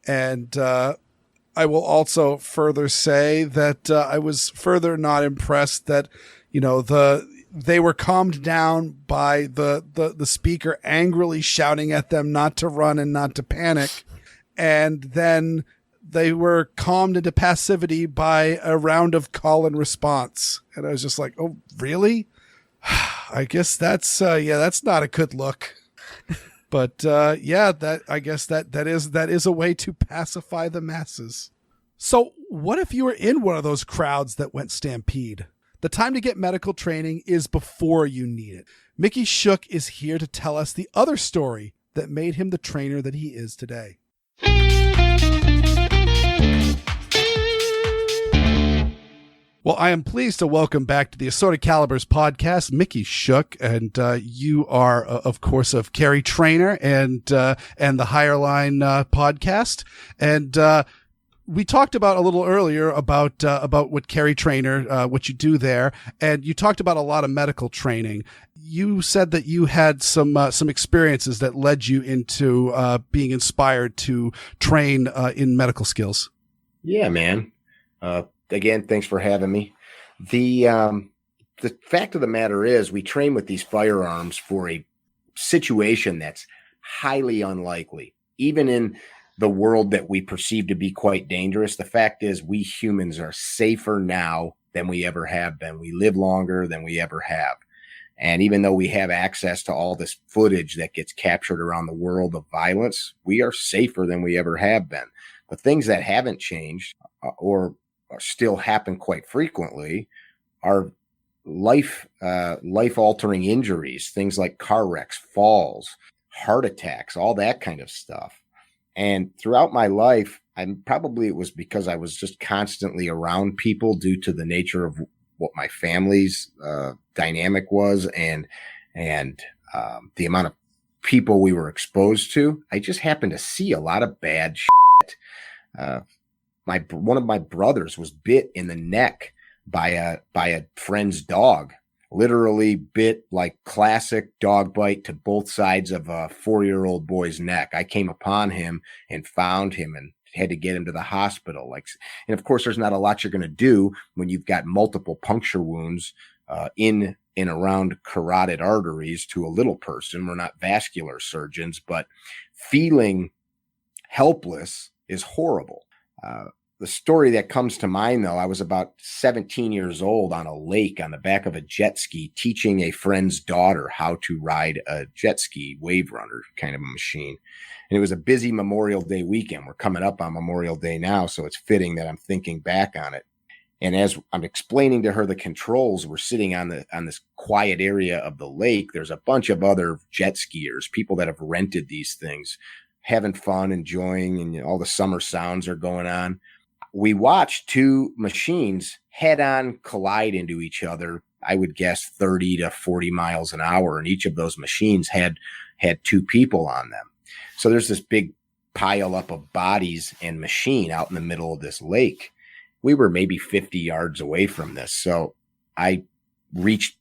And I will also further say that I was further not impressed that, they were calmed down by the speaker angrily shouting at them not to run and not to panic. And then they were calmed into passivity by a round of call and response. And I was just like, oh, really? I guess that's not a good look. But that is a way to pacify the masses. So what if you were in one of those crowds that went stampede? The time to get medical training is before you need it. Mickey Schuch is here to tell us the other story that made him the trainer that he is today. Well, I am pleased to welcome back to the Assorted Calibers podcast, Mickey Schuch, and you are, of course, of Carry Trainer and the Higher Line podcast, and we talked about a little earlier about what Carry Trainer, what you do there, and you talked about a lot of medical training. You said that you had some experiences that led you into being inspired to train in medical skills. Yeah, man. Again, thanks for having me. The fact of the matter is, we train with these firearms for a situation that's highly unlikely, even in the world that we perceive to be quite dangerous. The fact is, we humans are safer now than we ever have been. We live longer than we ever have. And even though we have access to all this footage that gets captured around the world of violence, we are safer than we ever have been. The things that haven't changed or still happen quite frequently are life-altering injuries, things like car wrecks, falls, heart attacks, all that kind of stuff. And throughout my life, it was because I was just constantly around people due to the nature of what my family's dynamic was and the amount of people we were exposed to. I just happened to see a lot of bad shit. One of my brothers was bit in the neck by a friend's dog. Literally bit, like classic dog bite, to both sides of a 4-year-old boy's neck. I came upon him and found him, and had to get him to the hospital. And of course, there's not a lot you're going to do when you've got multiple puncture wounds in and around carotid arteries to a little person. We're not vascular surgeons, but feeling helpless is horrible. The story that comes to mind, though, I was about 17 years old on a lake on the back of a jet ski, teaching a friend's daughter how to ride a jet ski wave runner kind of a machine. And it was a busy Memorial Day weekend. We're coming up on Memorial Day now, so it's fitting that I'm thinking back on it. And as I'm explaining to her the controls, we're sitting on this quiet area of the lake. There's a bunch of other jet skiers, people that have rented these things, having fun, enjoying, and all the summer sounds are going on. We watched two machines head-on collide into each other, I would guess 30 to 40 miles an hour, and each of those machines had two people on them. So there's this big pile up of bodies and machine out in the middle of this lake. We were maybe 50 yards away from this, so I reached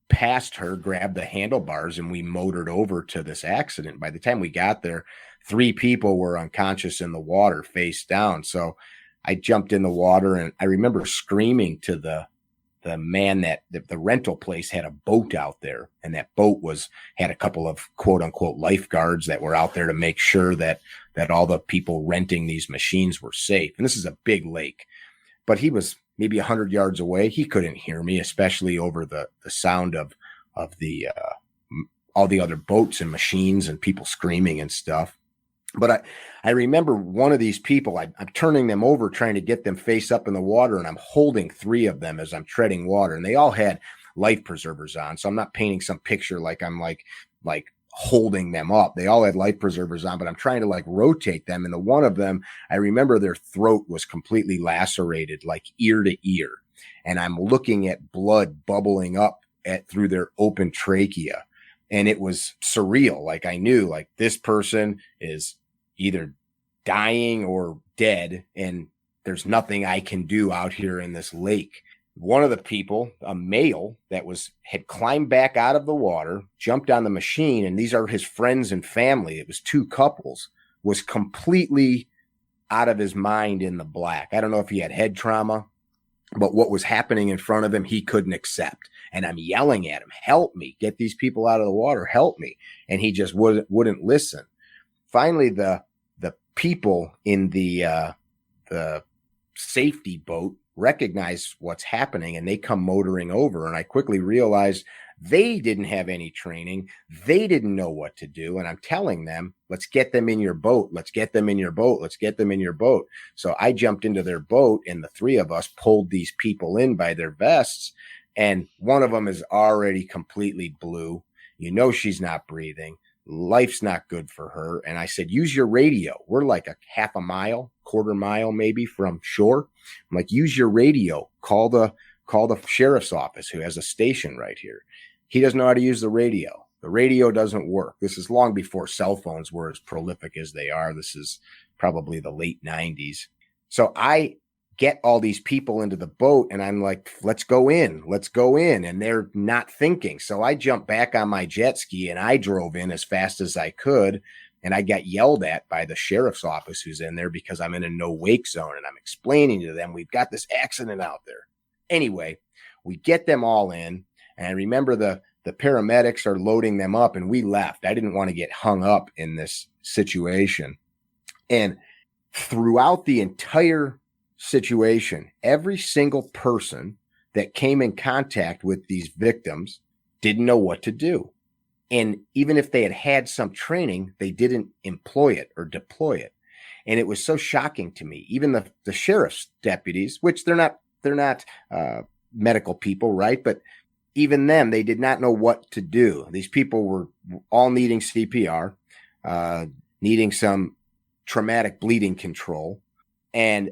past her, grabbed the handlebars, and we motored over to this accident. By the time we got there, 3 people were unconscious in the water, face down. So I jumped in the water, and I remember screaming to the man that the rental place had a boat out there, and that boat had a couple of quote unquote lifeguards that were out there to make sure that all the people renting these machines were safe. And this is a big lake, but he was maybe 100 yards away. He couldn't hear me, especially over the sound of the all the other boats and machines and people screaming and stuff. But I remember one of these people, I'm turning them over, trying to get them face up in the water, and I'm holding 3 of them as I'm treading water, and they all had life preservers on. So I'm not painting some picture like I'm like holding them up. They all had life preservers on, but I'm trying to rotate them. And the one of them, I remember their throat was completely lacerated, like ear to ear. And I'm looking at blood bubbling up through their open trachea. And it was surreal. I knew this person is either dying or dead, and there's nothing I can do out here in this lake. One of the people, a male that had climbed back out of the water, jumped on the machine, and these are his friends and family. It was 2 couples, was completely out of his mind in the black. I don't know if he had head trauma, but what was happening in front of him, he couldn't accept. And I'm yelling at him, help me, get these people out of the water, help me. And he just wouldn't listen. Finally, the people in the safety boat recognize what's happening, and they come motoring over. And I quickly realized they didn't have any training. They didn't know what to do. And I'm telling them, let's get them in your boat. Let's get them in your boat. Let's get them in your boat. So I jumped into their boat, and the 3 of us pulled these people in by their vests. And one of them is already completely blue. She's not breathing. Life's not good for her. And I said, use your radio. We're like a half a mile, quarter mile maybe from shore. I'm like, use your radio. Call the sheriff's office, who has a station right here. He doesn't know how to use the radio. The radio doesn't work. This is long before cell phones were as prolific as they are. This is probably the late 90s. So I get all these people into the boat, and I'm like, let's go in. And they're not thinking. So I jumped back on my jet ski, and I drove in as fast as I could. And I got yelled at by the sheriff's office who's in there because I'm in a no wake zone, and I'm explaining to them, we've got this accident out there. Anyway, we get them all in, and I remember the paramedics are loading them up, and we left. I didn't want to get hung up in this situation. And throughout the entire situation, every single person that came in contact with these victims didn't know what to do. And even if they had some training, they didn't employ it or deploy it. And it was so shocking to me. Even the sheriff's deputies, which they're not medical people, right? But even them, they did not know what to do. These people were all needing CPR, needing some traumatic bleeding control, and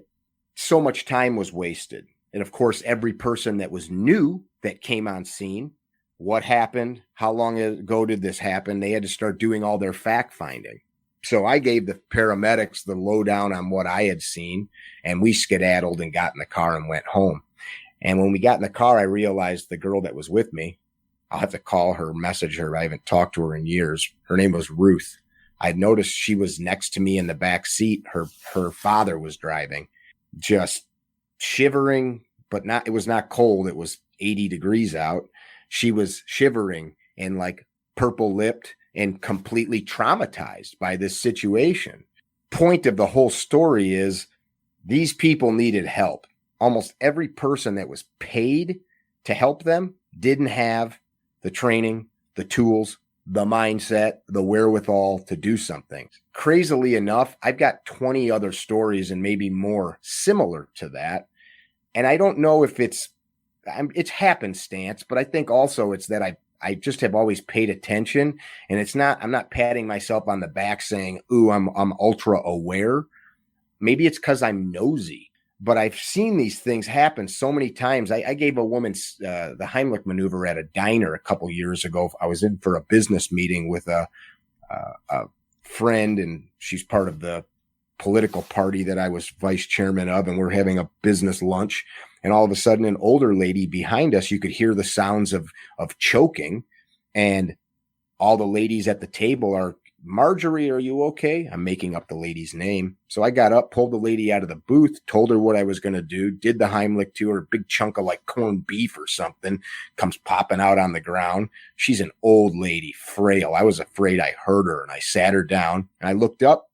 so much time was wasted. And of course, every person that was new that came on scene, what happened? How long ago did this happen? They had to start doing all their fact finding. So I gave the paramedics the lowdown on what I had seen, and we skedaddled and got in the car and went home. And when we got in the car, I realized the girl that was with me, I'll have to call her, message her. I haven't talked to her in years. Her name was Ruth. I noticed she was next to me in the back seat. Her father was driving, just shivering, but it was not cold. It was 80 degrees out. She was shivering and like purple lipped and completely traumatized by this situation. Point of the whole story is these people needed help. Almost every person that was paid to help them didn't have the training, the tools, the mindset, the wherewithal to do something. Crazily enough, I've got 20 other stories and maybe more similar to that. And I don't know if it's happenstance, but I think also it's that I just have always paid attention, and I'm not patting myself on the back saying, ooh, I'm ultra aware. Maybe it's because I'm nosy, but I've seen these things happen so many times. I gave a woman the Heimlich maneuver at a diner a couple years ago. I was in for a business meeting with a friend, and she's part of the political party that I was vice chairman of, and we're having a business lunch. And all of a sudden, an older lady behind us, you could hear the sounds of choking, and all the ladies at the table are, Marjorie, are you okay? I'm making up the lady's name. So I got up, pulled the lady out of the booth, told her what I was going to do, did the Heimlich to her, big chunk of like corned beef or something comes popping out on the ground. She's an old lady, frail. I was afraid I hurt her, and I sat her down, and I looked up.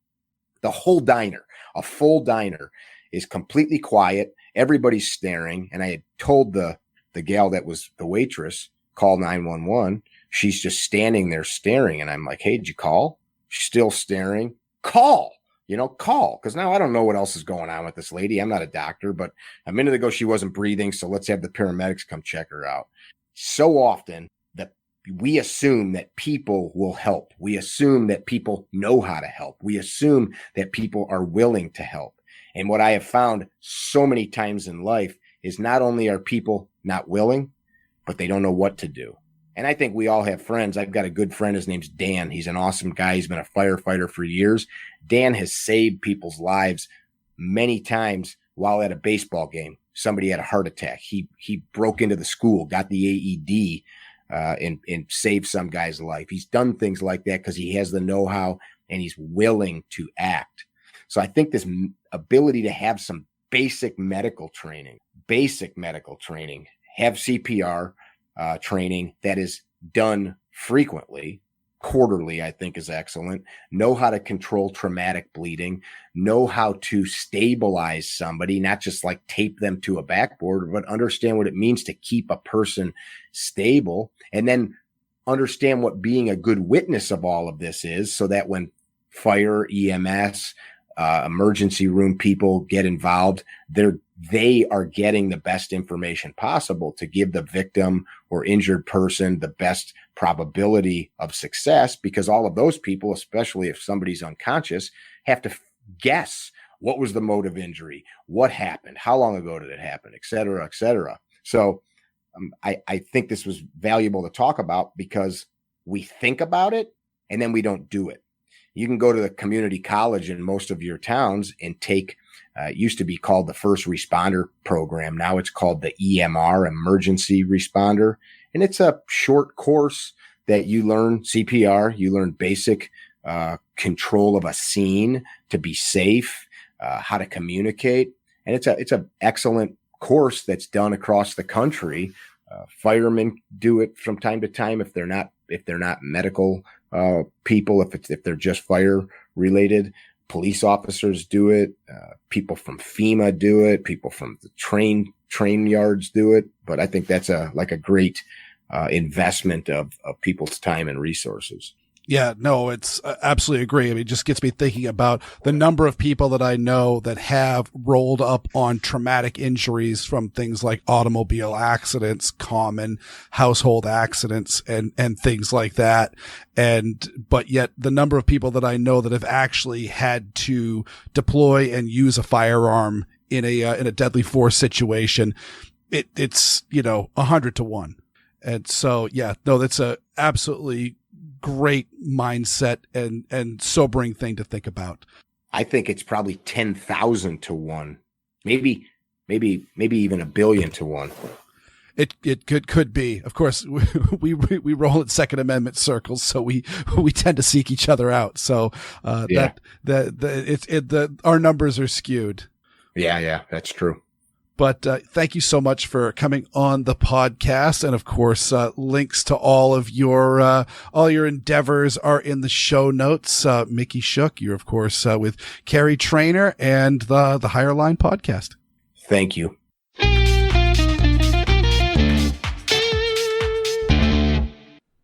The whole diner, a full diner, is completely quiet. Everybody's staring. And I had told the gal that was the waitress, call 911. She's just standing there staring. And I'm like, hey, did you call? She's still staring. Call. Because now I don't know what else is going on with this lady. I'm not a doctor, but a minute ago she wasn't breathing. So let's have the paramedics come check her out. So often that we assume that people will help. We assume that people know how to help. We assume that people are willing to help. And what I have found so many times in life is not only are people not willing, but they don't know what to do. And I think we all have friends. I've got a good friend. His name's Dan. He's an awesome guy. He's been a firefighter for years. Dan has saved people's lives many times while at a baseball game. Somebody had a heart attack. He broke into the school, got the AED, and saved some guy's life. He's done things like that because he has the know-how and he's willing to act. So I think this ability to have some basic medical training, have CPR training that is done frequently, quarterly, I think is excellent. Know how to control traumatic bleeding, know how to stabilize somebody, not just like tape them to a backboard, but understand what it means to keep a person stable, and then understand what being a good witness of all of this is, so that when fire, EMS, emergency room people get involved, they are getting the best information possible to give the victim or injured person the best probability of success, because all of those people, especially if somebody's unconscious, have to guess what was the mode of injury, what happened, how long ago did it happen, et cetera, et cetera. So I think this was valuable to talk about because we think about it and then we don't do it. You can go to the community college in most of your towns and take, it used to be called the first responder program. Now it's called the EMR, emergency responder. And it's a short course that you learn CPR, you learn basic control of a scene to be safe, how to communicate. And it's an excellent course that's done across the country. Firemen do it from time to time if they're not medical people, if they're just fire related. Police officers do it. People from FEMA do it. People from the train yards do it. But I think that's a great investment of people's time and resources. Yeah, no, it's absolutely agree. I mean, it just gets me thinking about the number of people that I know that have rolled up on traumatic injuries from things like automobile accidents, common household accidents, and things like that. But yet the number of people that I know that have actually had to deploy and use a firearm in a deadly force situation, it's 100 to 1. And so, yeah, no, that's a absolutely great mindset and sobering thing to think about. I think it's probably 10,000 to 1, maybe even 1 billion to 1. It could be. Of course, we roll in Second Amendment circles, so we tend to seek each other out. So our numbers are skewed. Yeah, that's true. But thank you so much for coming on the podcast, and of course, links to all your endeavors are in the show notes. Mickey Schuch, you're of course with Carrie Trainer and the Higher Line podcast. Thank you.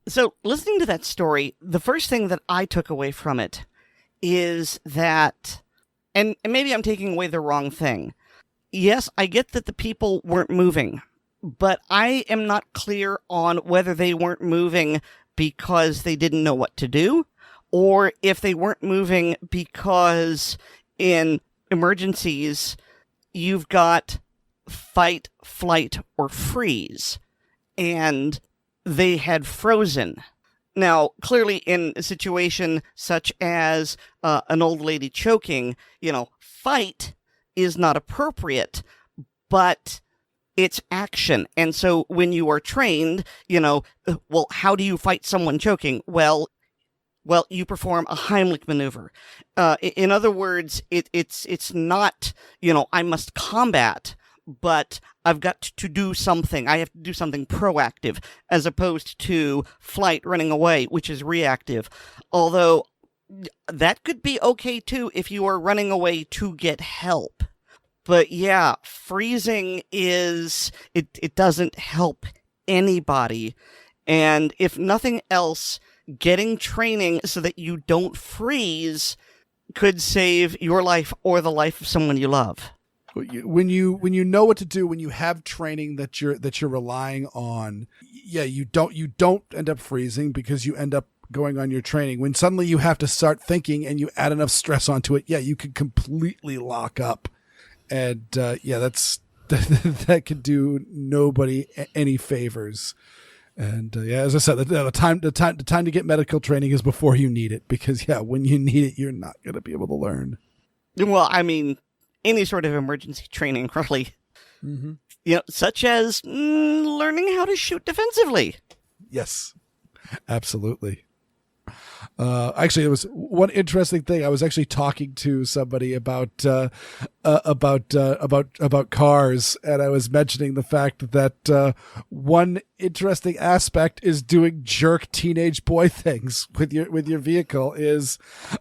So, listening to that story, the first thing that I took away from it is that, and maybe I'm taking away the wrong thing. Yes, I get that the people weren't moving, but I am not clear on whether they weren't moving because they didn't know what to do, or if they weren't moving because in emergencies, you've got fight, flight, or freeze, and they had frozen. Now, clearly in a situation such as an old lady choking, fight is not appropriate, but it's action. And so when you are trained, how do you fight someone choking? Well, you perform a Heimlich maneuver. In other words, it's not, I must combat, but I've got to do something. I have to do something proactive as opposed to flight, running away, which is reactive. Although that could be okay too if you are running away to get help. But yeah, freezing it doesn't help anybody. And if nothing else, getting training so that you don't freeze could save your life or the life of someone you love. When you know what to do, when you have training that you're relying on, you don't end up freezing because you end up going on your training. When suddenly you have to start thinking and you add enough stress onto it, you can completely lock up. And that could do nobody any favors. And as I said, the time to get medical training is before you need it, because when you need it, you're not going to be able to learn. Well, I mean, any sort of emergency training, really. Mm-hmm. Such as learning how to shoot defensively. Yes, absolutely. Actually, it was one interesting thing. I was actually talking to somebody about cars, and I was mentioning the fact that one interesting aspect is doing jerk teenage boy things with your vehicle is,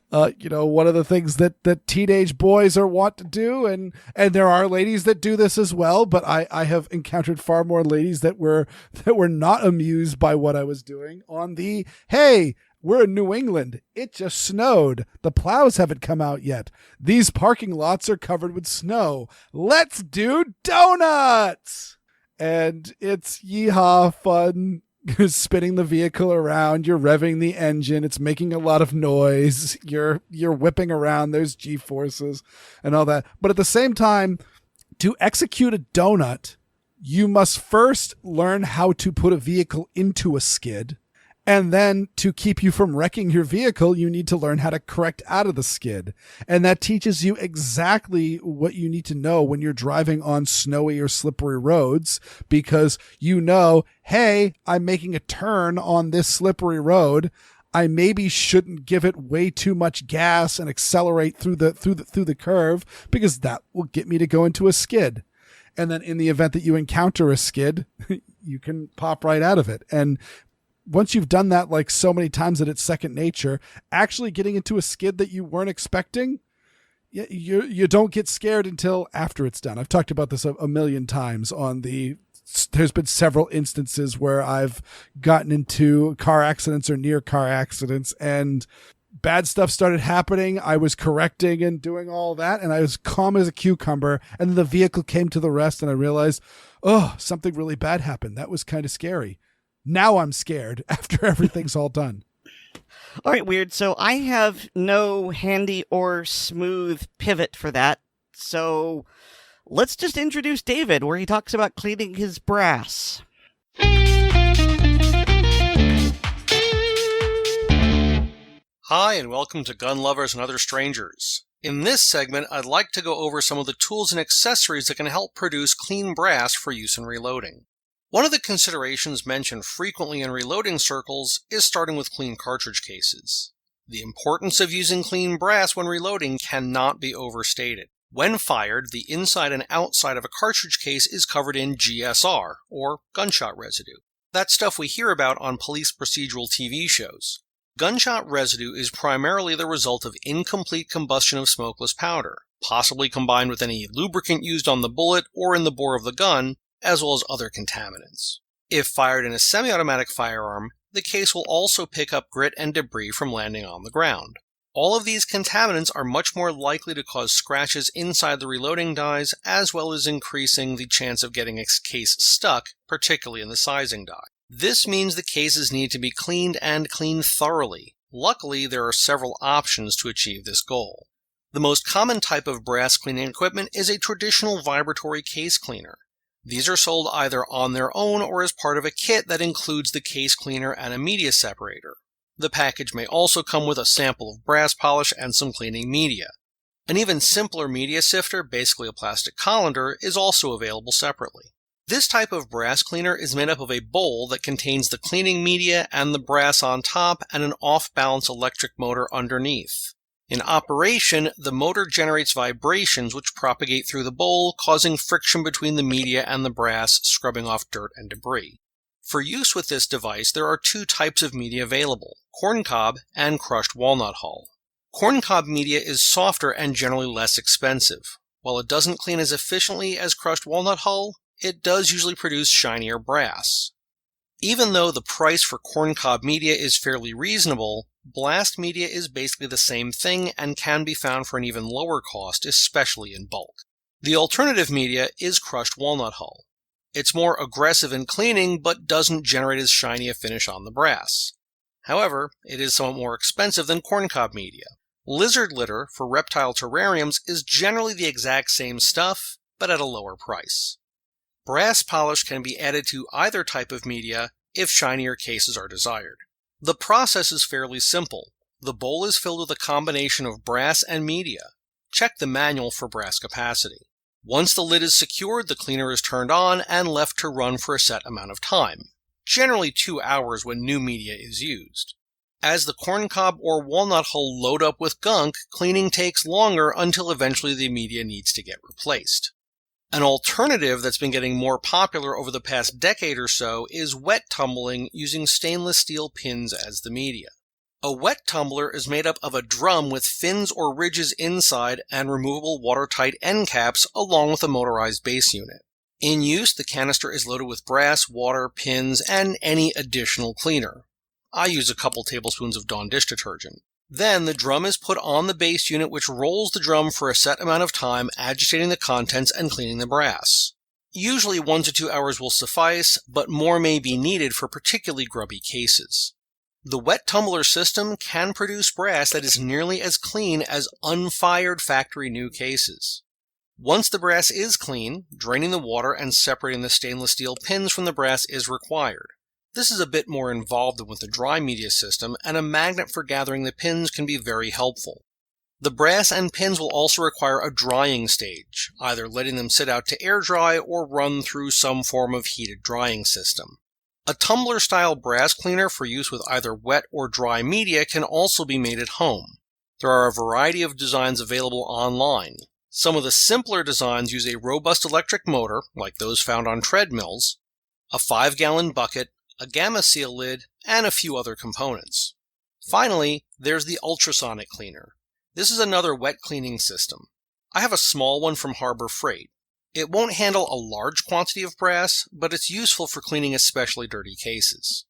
one of the things that teenage boys are wont to do, and there are ladies that do this as well. But I have encountered far more ladies that were not amused by what I was doing. On the hey, we're in New England. It just snowed. The plows haven't come out yet. These parking lots are covered with snow. Let's do donuts. And it's yeehaw fun. You're spinning the vehicle around. You're revving the engine. It's making a lot of noise. You're whipping around. There's G-forces and all that. But at the same time, to execute a donut, you must first learn how to put a vehicle into a skid. And then to keep you from wrecking your vehicle, you need to learn how to correct out of the skid. And that teaches you exactly what you need to know when you're driving on snowy or slippery roads, because hey, I'm making a turn on this slippery road. I maybe shouldn't give it way too much gas and accelerate through the curve, because that will get me to go into a skid. And then in the event that you encounter a skid, you can pop right out of it. And once you've done that like so many times that it's second nature, actually getting into a skid that you weren't expecting, you don't get scared until after it's done. I've talked about this a million times there's been several instances where I've gotten into car accidents or near car accidents, and bad stuff started happening. I was correcting and doing all that, and I was calm as a cucumber, and then the vehicle came to the rest, and I realized, something really bad happened. That was kind of scary. Now I'm scared after everything's all done. All right, Weer'd. So I have no handy or smooth pivot for that. So let's just introduce David, where he talks about cleaning his brass. Hi, and welcome to Gun Lovers and Other Strangers. In this segment, I'd like to go over some of the tools and accessories that can help produce clean brass for use in reloading. One of the considerations mentioned frequently in reloading circles is starting with clean cartridge cases. The importance of using clean brass when reloading cannot be overstated. When fired, the inside and outside of a cartridge case is covered in GSR, or gunshot residue. That's stuff we hear about on police procedural TV shows. Gunshot residue is primarily the result of incomplete combustion of smokeless powder, possibly combined with any lubricant used on the bullet or in the bore of the gun, as well as other contaminants. If fired in a semi-automatic firearm, the case will also pick up grit and debris from landing on the ground. All of these contaminants are much more likely to cause scratches inside the reloading dies, as well as increasing the chance of getting a case stuck, particularly in the sizing die. This means the cases need to be cleaned and cleaned thoroughly. Luckily, there are several options to achieve this goal. The most common type of brass cleaning equipment is a traditional vibratory case cleaner. These are sold either on their own or as part of a kit that includes the case cleaner and a media separator. The package may also come with a sample of brass polish and some cleaning media. An even simpler media sifter, basically a plastic colander, is also available separately. This type of brass cleaner is made up of a bowl that contains the cleaning media and the brass on top and an off-balance electric motor underneath. In operation, the motor generates vibrations which propagate through the bowl, causing friction between the media and the brass, scrubbing off dirt and debris. For use with this device, there are two types of media available, corncob and crushed walnut hull. Corncob media is softer and generally less expensive. While it doesn't clean as efficiently as crushed walnut hull, it does usually produce shinier brass. Even though the price for corncob media is fairly reasonable, blast media is basically the same thing and can be found for an even lower cost, especially in bulk. The alternative media is crushed walnut hull. It's more aggressive in cleaning, but doesn't generate as shiny a finish on the brass. However, it is somewhat more expensive than corncob media. Lizard litter for reptile terrariums is generally the exact same stuff, but at a lower price. Brass polish can be added to either type of media if shinier cases are desired. The process is fairly simple. The bowl is filled with a combination of brass and media. Check the manual for brass capacity. Once the lid is secured, the cleaner is turned on and left to run for a set amount of time, generally 2 hours when new media is used. As the corncob or walnut hull load up with gunk, cleaning takes longer until eventually the media needs to get replaced. An alternative that's been getting more popular over the past decade or so is wet tumbling using stainless steel pins as the media. A wet tumbler is made up of a drum with fins or ridges inside and removable watertight end caps along with a motorized base unit. In use, the canister is loaded with brass, water, pins, and any additional cleaner. I use a couple tablespoons of Dawn dish detergent. Then the drum is put on the base unit, which rolls the drum for a set amount of time, agitating the contents and cleaning the brass. Usually 1 to 2 hours will suffice, but more may be needed for particularly grubby cases. The wet tumbler system can produce brass that is nearly as clean as unfired factory new cases. Once the brass is clean, draining the water and separating the stainless steel pins from the brass is required. This is a bit more involved than with the dry media system, and a magnet for gathering the pins can be very helpful. The brass and pins will also require a drying stage, either letting them sit out to air dry or run through some form of heated drying system. A tumbler-style brass cleaner for use with either wet or dry media can also be made at home. There are a variety of designs available online. Some of the simpler designs use a robust electric motor, like those found on treadmills, a 5-gallon bucket, a gamma seal lid, and a few other components. Finally, there's the ultrasonic cleaner. This is another wet cleaning system. I have a small one from Harbor Freight. It won't handle a large quantity of brass, but it's useful for cleaning especially dirty cases.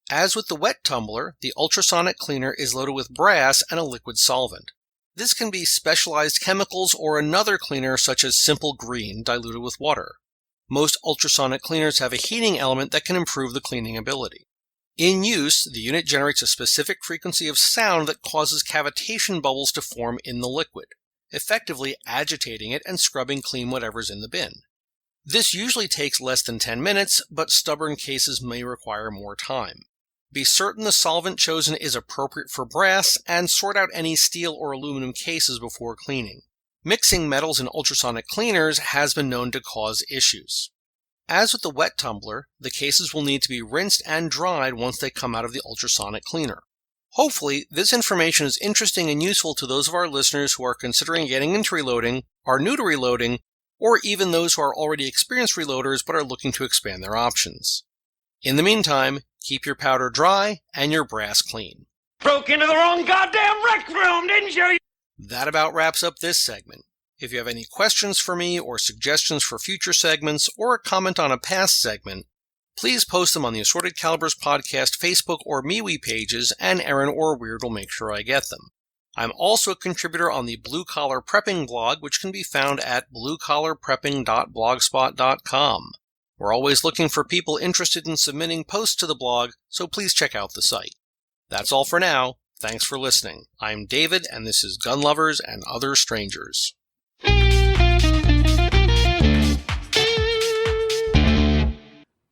As with the wet tumbler, the ultrasonic cleaner is loaded with brass and a liquid solvent. This can be specialized chemicals or another cleaner such as simple green diluted with water. Most ultrasonic cleaners have a heating element that can improve the cleaning ability. In use, the unit generates a specific frequency of sound that causes cavitation bubbles to form in the liquid, effectively agitating it and scrubbing clean whatever's in the bin. This usually takes less than 10 minutes, but stubborn cases may require more time. Be certain the solvent chosen is appropriate for brass and sort out any steel or aluminum cases before cleaning. Mixing metals in ultrasonic cleaners has been known to cause issues. As with the wet tumbler, the cases will need to be rinsed and dried once they come out of the ultrasonic cleaner. Hopefully, this information is interesting and useful to those of our listeners who are considering getting into reloading, are new to reloading, or even those who are already experienced reloaders but are looking to expand their options. In the meantime, keep your powder dry and your brass clean. Broke into the wrong goddamn rec room, didn't you? That about wraps up this segment. If you have any questions for me or suggestions for future segments or a comment on a past segment, please post them on the Assorted Calibers Podcast Facebook or MeWe pages, and Aaron or Weer'd will make sure I get them. I'm also a contributor on the Blue Collar Prepping blog, which can be found at bluecollarprepping.blogspot.com. We're always looking for people interested in submitting posts to the blog, so please check out the site. That's all for now. Thanks for listening. I'm David, and this is Gun Lovers and Other Strangers.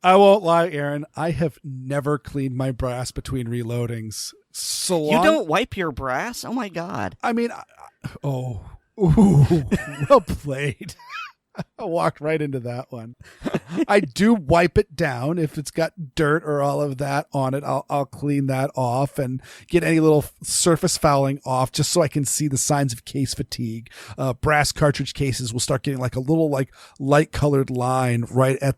I won't lie, Aaron. I have never cleaned my brass between reloadings. So long... You don't wipe your brass? Oh my God. I mean, well played. I walked right into that one. I do wipe it down if it's got dirt or all of that on it. I'll clean that off and get any little surface fouling off, just so I can see the signs of case fatigue. Brass cartridge cases will start getting like a little like light colored line right at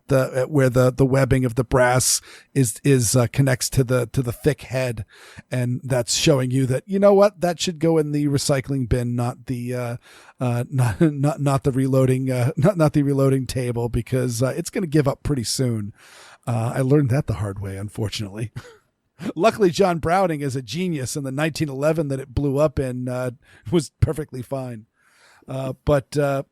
where the webbing of the brass is connects to the thick head, and that's showing you that, you know what, that should go in the recycling bin, not the not the reloading not the reloading table, because it's going to give up pretty soon. I learned that the hard way, unfortunately. Luckily, John Browning is a genius, and the 1911 that it blew up in was perfectly fine. But yeah,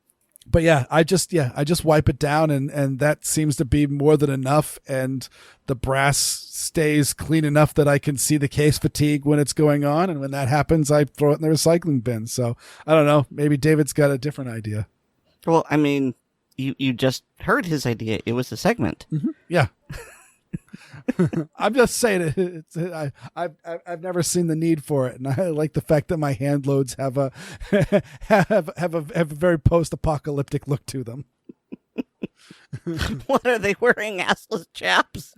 I just wipe it down, and that seems to be more than enough. And the brass stays clean enough that I can see the case fatigue when it's going on. And when that happens, I throw it in the recycling bin. So I don't know. Maybe David's got a different idea. Well, I mean, you just heard his idea. It was a segment. Mm-hmm. Yeah. I'm just saying I've never seen the need for it, and I like the fact that my hand loads have a very post-apocalyptic look to them. What are they wearing, assless chaps?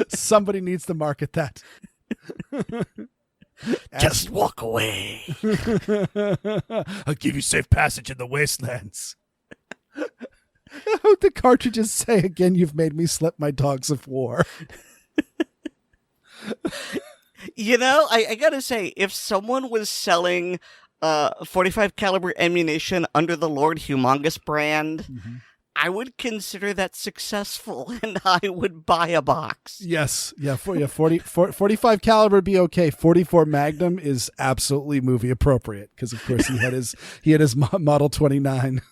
Somebody needs to market that. Just walk away. I'll give you safe passage in the wastelands. The cartridges say again, "You've made me slip my dogs of war." You know, I gotta say, if someone was selling 45 caliber ammunition under the Lord Humongous brand, mm-hmm. I would consider that successful, and I would buy a box. Yes, yeah, 45 caliber would be okay. 44 Magnum is absolutely movie appropriate, because of course he had his Model 29.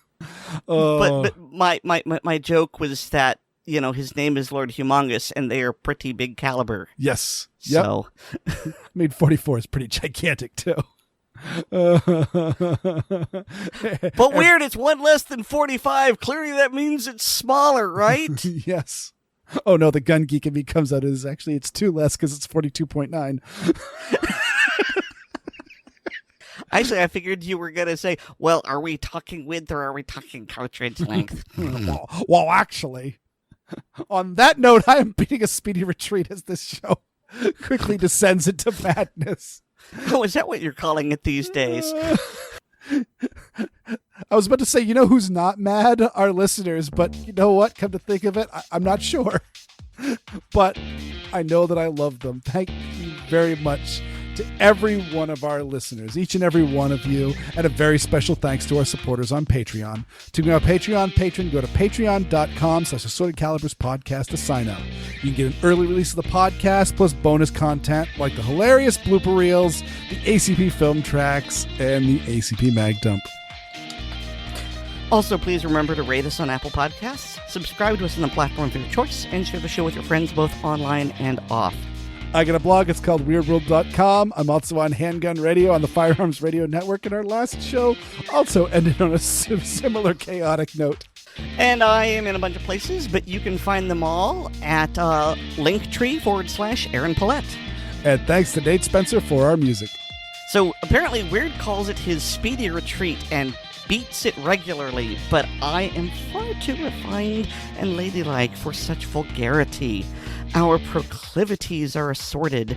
But my joke was that, you know, his name is Lord Humongous, and they are pretty big caliber. Yes. Yep. So, I mean, 44 is pretty gigantic too. But weird, it's one less than 45. Clearly, that means it's smaller, right? Yes. Oh no, the gun geek in me comes out as actually it's two less because it's 42.9. Actually, I figured you were going to say, well, are we talking width or are we talking cartridge length? Well, actually, on that note, I am beating a speedy retreat as this show quickly descends into madness. Oh, is that what you're calling it these days? I was about to say, you know who's not mad? Our listeners. But you know what? Come to think of it, I'm not sure. But I know that I love them. Thank you very much to every one of our listeners, each and every one of you, and a very special thanks to our supporters on Patreon. To be our Patreon patron, go to patreon.com/Assorted Calibers Podcast to sign up. You can get an early release of the podcast, plus bonus content like the hilarious blooper reels, the ACP film tracks, and the ACP Mag Dump. Also, please remember to rate us on Apple Podcasts, subscribe to us on the platform of your choice, and share the show with your friends both online and off. I got a blog. It's called WeirDworld.com. I'm also on Handgun Radio on the Firearms Radio Network, and our last show also ended on a similar chaotic note. And I am in a bunch of places, but you can find them all at Linktree /Aaron Paulette. And thanks to Nate Spencer for our music. So apparently Weer'd calls it his speedy retreat and beats it regularly, but I am far too refined and ladylike for such vulgarity. Our proclivities are assorted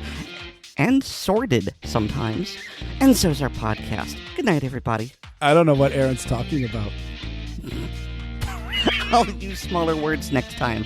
and sordid sometimes, and so's our podcast. Good night, everybody. I don't know what Aaron's talking about. I'll use smaller words next time.